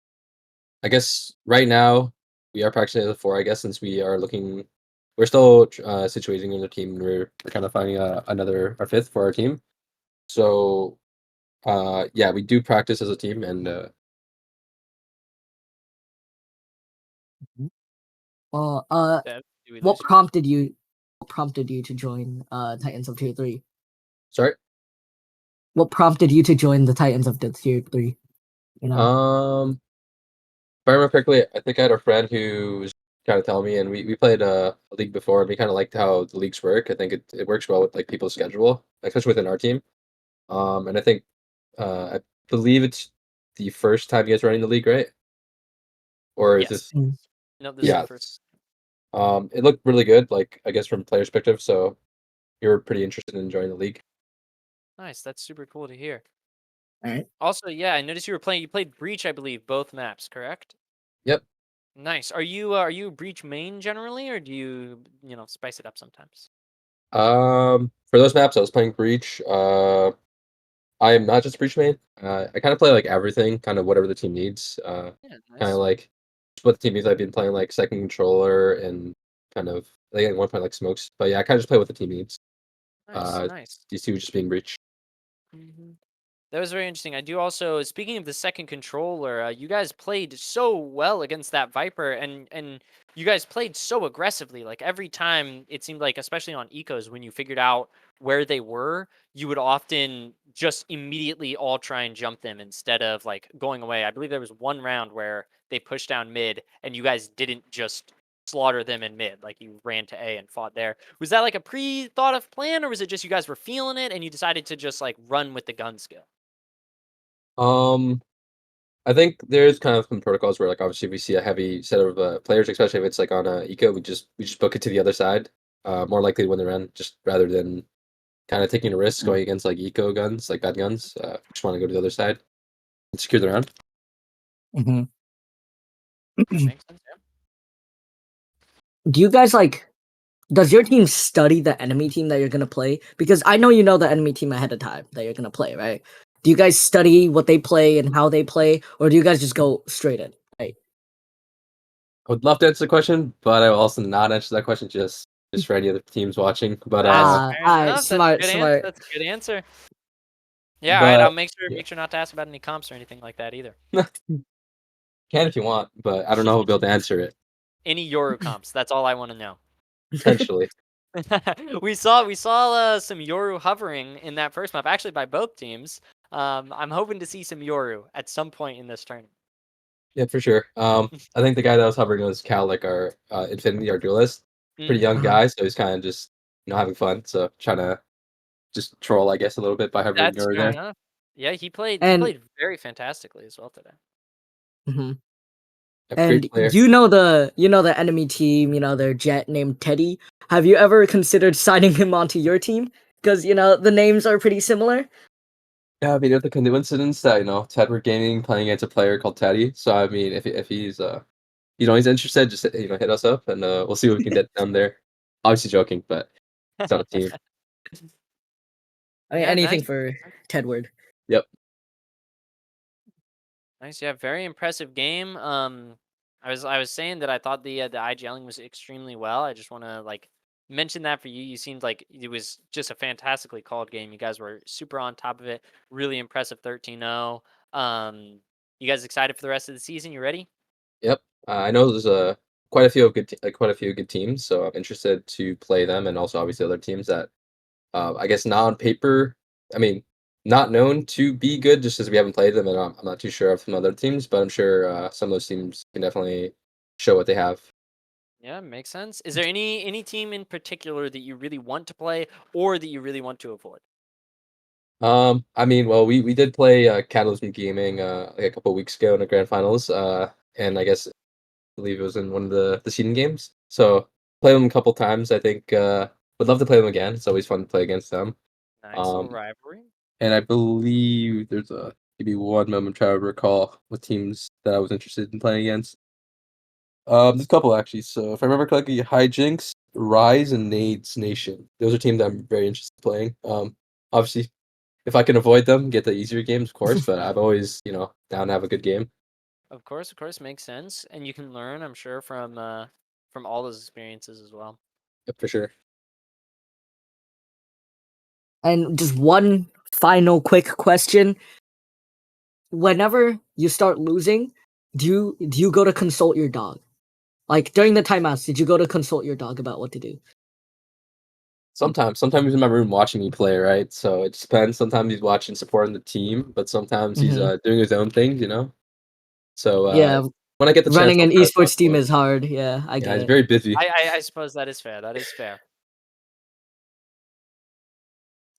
I guess, right now we are practicing as a four. I guess since we're still situating in the team. We're kind of finding our fifth for our team. So, yeah, we do practice as a team, and Well, Seb, do we what lose you? prompted you? What prompted you to join Titans of Tier 3? sorry. What prompted you to join the Titans of the Tier 3? You know. If I remember correctly, I think I had a friend who was kind of telling me, and we played a league before, and we kind of liked how the leagues work. I think it works well with like people's schedule, especially within our team. And I think I believe it's the first time you guys are running the league, right? Or is Yes. this? Mm. No, this is Yeah. the first. It looked really good, like I guess from a player perspective. So you're pretty interested in joining the league. Nice. That's super cool to hear. Alright. Also, yeah, I noticed you played Breach, I believe, both maps, correct? Yep. Nice. Are you Breach main generally, or do you spice it up sometimes? For those maps, I was playing Breach. I am not just Breach main. I kind of play like everything, kind of whatever the team needs. Yeah, Kind of nice. like what the team needs. I've been playing like second controller and kind of like at one point like smokes. But yeah, I kind of just play what the team needs. Nice, nice. These two just being Breach. That was very interesting. I do also, speaking of the second controller, you guys played so well against that Viper, and you guys played so aggressively. Like every time, it seemed like, especially on ecos, when you figured out where they were, you would often just immediately all try and jump them instead of like going away. I believe there was one round where they pushed down mid, and you guys didn't just slaughter them in mid. Like you ran to A and fought there. Was that like a pre-thought of plan, or was it just you guys were feeling it and you decided to just like run with the gun skill? Um, I think there's kind of some protocols where, like, obviously, if we see a heavy set of players, especially if it's like on a eco, we just book it to the other side. More likely to win the round, just rather than kind of taking a risk going against like eco guns, like bad guns. Just want to go to the other side and secure the round. Mhm. Makes sense. Yeah. Do you guys like? Does your team study the enemy team that you're gonna play? Because I know you know the enemy team ahead of time that you're gonna play, right? Do you guys study what they play and how they play, or do you guys just go straight in? Right. I would love to answer the question, but I will also not answer that question just for any other teams watching. But That's fair Alright, enough. That's a smart, good answer. smart. That's a good answer. Yeah, all right. I'll but make sure yeah, make sure not to ask about any comps or anything like that either. can if you want, but I don't know who'll be able to answer it Any Yoru comps. That's all I want to know. potentially. we saw some Yoru hovering in that first map, actually by both teams. I'm hoping to see some Yoru at some point in this tournament. Yeah, for sure. I think the guy that was hovering was Cal, like our Infinity, our duelist. Pretty young Uh-huh. guy, so he's kind of just having fun. So trying to just troll, I guess, a little bit by hovering That's over fair there. enough. Yeah, he played And very fantastically as well today. mhm. A great And player. you know the enemy team, you know their jet named Teddy. Have you ever considered signing him onto your team? Because you know the names are pretty similar. Yeah, I mean, the coincidence that Tedward Gaming playing against a player called Teddy. So I mean, if he's he's interested, just hit us up and we'll see what we can get down there. Obviously joking, but it's on a team. I mean Yeah, nice. anything for Tedward. Yep. Nice, yeah, very impressive game. I was saying that I thought the IGLing was extremely well. I just want to like mention that for you. You seemed like it was just a fantastically called game. You guys were super on top of it. Really impressive 13-0. You guys excited for the rest of the season? You ready? Yep. I know there's quite a few quite a few good teams, so I'm interested to play them, and also obviously other teams that I guess not on paper. I mean, not known to be good, just as we haven't played them, and I'm not too sure of some other teams, but I'm sure some of those teams can definitely show what they have. Yeah, makes sense. Is there any team in particular that you really want to play or that you really want to avoid? I mean, well, we did play Catalysm Gaming like a couple weeks ago in the grand finals, and I guess believe it was in one of the seeding games. So play them a couple times. I think would love to play them again. It's always fun to play against them. Nice little Um, rivalry. and I believe there's a maybe one moment trying to recall what teams that I was interested in playing against. There's a couple actually. So if I remember correctly, Hijinks, Rise, and Nades Nation. Those are teams I'm very interested in playing. Obviously, if I can avoid them, get the easier games, of course. But I'm always down to have a good game. Of course, makes sense, and you can learn, I'm sure, from all those experiences as well. Yep, for sure. And just one final quick question. Whenever you start losing, do you go to consult your dog? Like during the timeouts, did you go to consult your dog about what to do? Sometimes he's in my room watching me play, right? So it just depends. Sometimes he's watching, supporting the team, but sometimes he's Hmm. doing his own thing. So Yeah, when I get the chance, running I'll an try to talk esports to team him. is hard. Yeah, I Yeah, get he's it. very busy. I suppose that is fair. That is fair.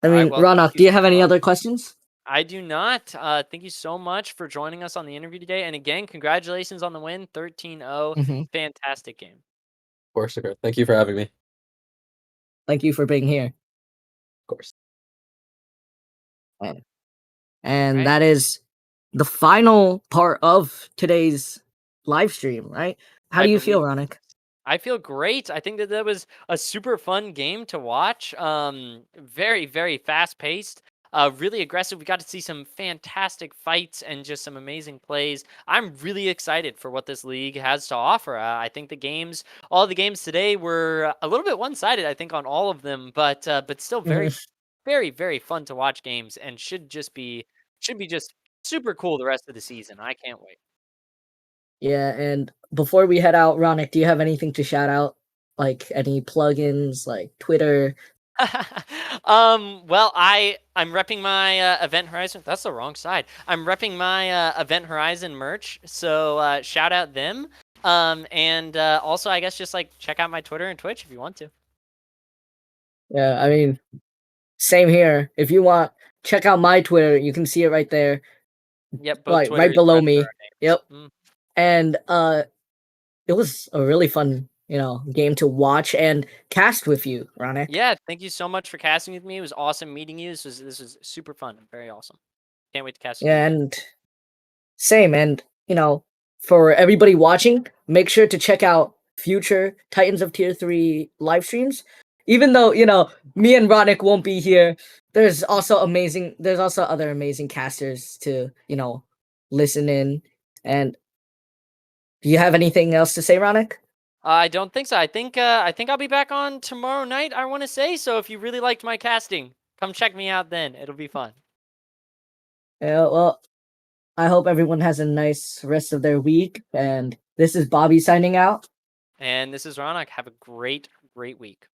I All right. mean, Well, thank Ronak, you do you have so any much. other questions? I do not. Thank you so much for joining us on the interview today. And again, congratulations on the win, 13-0. Hmm. Fantastic game. Of course, okay. Thank you for having me. Of Thank you for being here. course. And All and right. that is the final part of today's live stream, right? How I do you feel, believe Ronak? I feel great. I think that that was a super fun game to watch. Very, very fast paced. Really aggressive. We got to see some fantastic fights and just some amazing plays. I'm really excited for what this league has to offer. I think all the games today were a little bit one-sided. I think on all of them, but still very, Mhm. very, very fun to watch games and should be just super cool the rest of the season. I can't wait. Yeah, and before we head out, Ronak, do you have anything to shout out? Like any plugins, like Twitter? Well, I'm repping my Event Horizon. That's the wrong side. I'm repping my Event Horizon merch. So shout out them. And also I guess just like check out my Twitter and Twitch if you want to. Yeah, I mean, same here. If you want, check out my Twitter. You can see it right there. Yep, both like Twitter right is below after me. our names. Yep. Mm. And it was a really fun, game to watch and cast with you, Ronick. Yeah, thank you so much for casting with me. It was awesome meeting you. This was super fun. Very awesome. Can't wait to cast with you Yeah, again. and same. And for everybody watching, make sure to check out future Titans of Tier 3 live streams. Even though, me and Ronick won't be here, there's also other amazing casters to, listen in. And do you have anything else to say, Ronick? I don't think so. I think I'll be back on tomorrow night, I want to say. So if you really liked my casting, come check me out then. It'll be fun. Yeah, well, I hope everyone has a nice rest of their week. And this is Bobby signing out. And this is Ronak. Have a great week.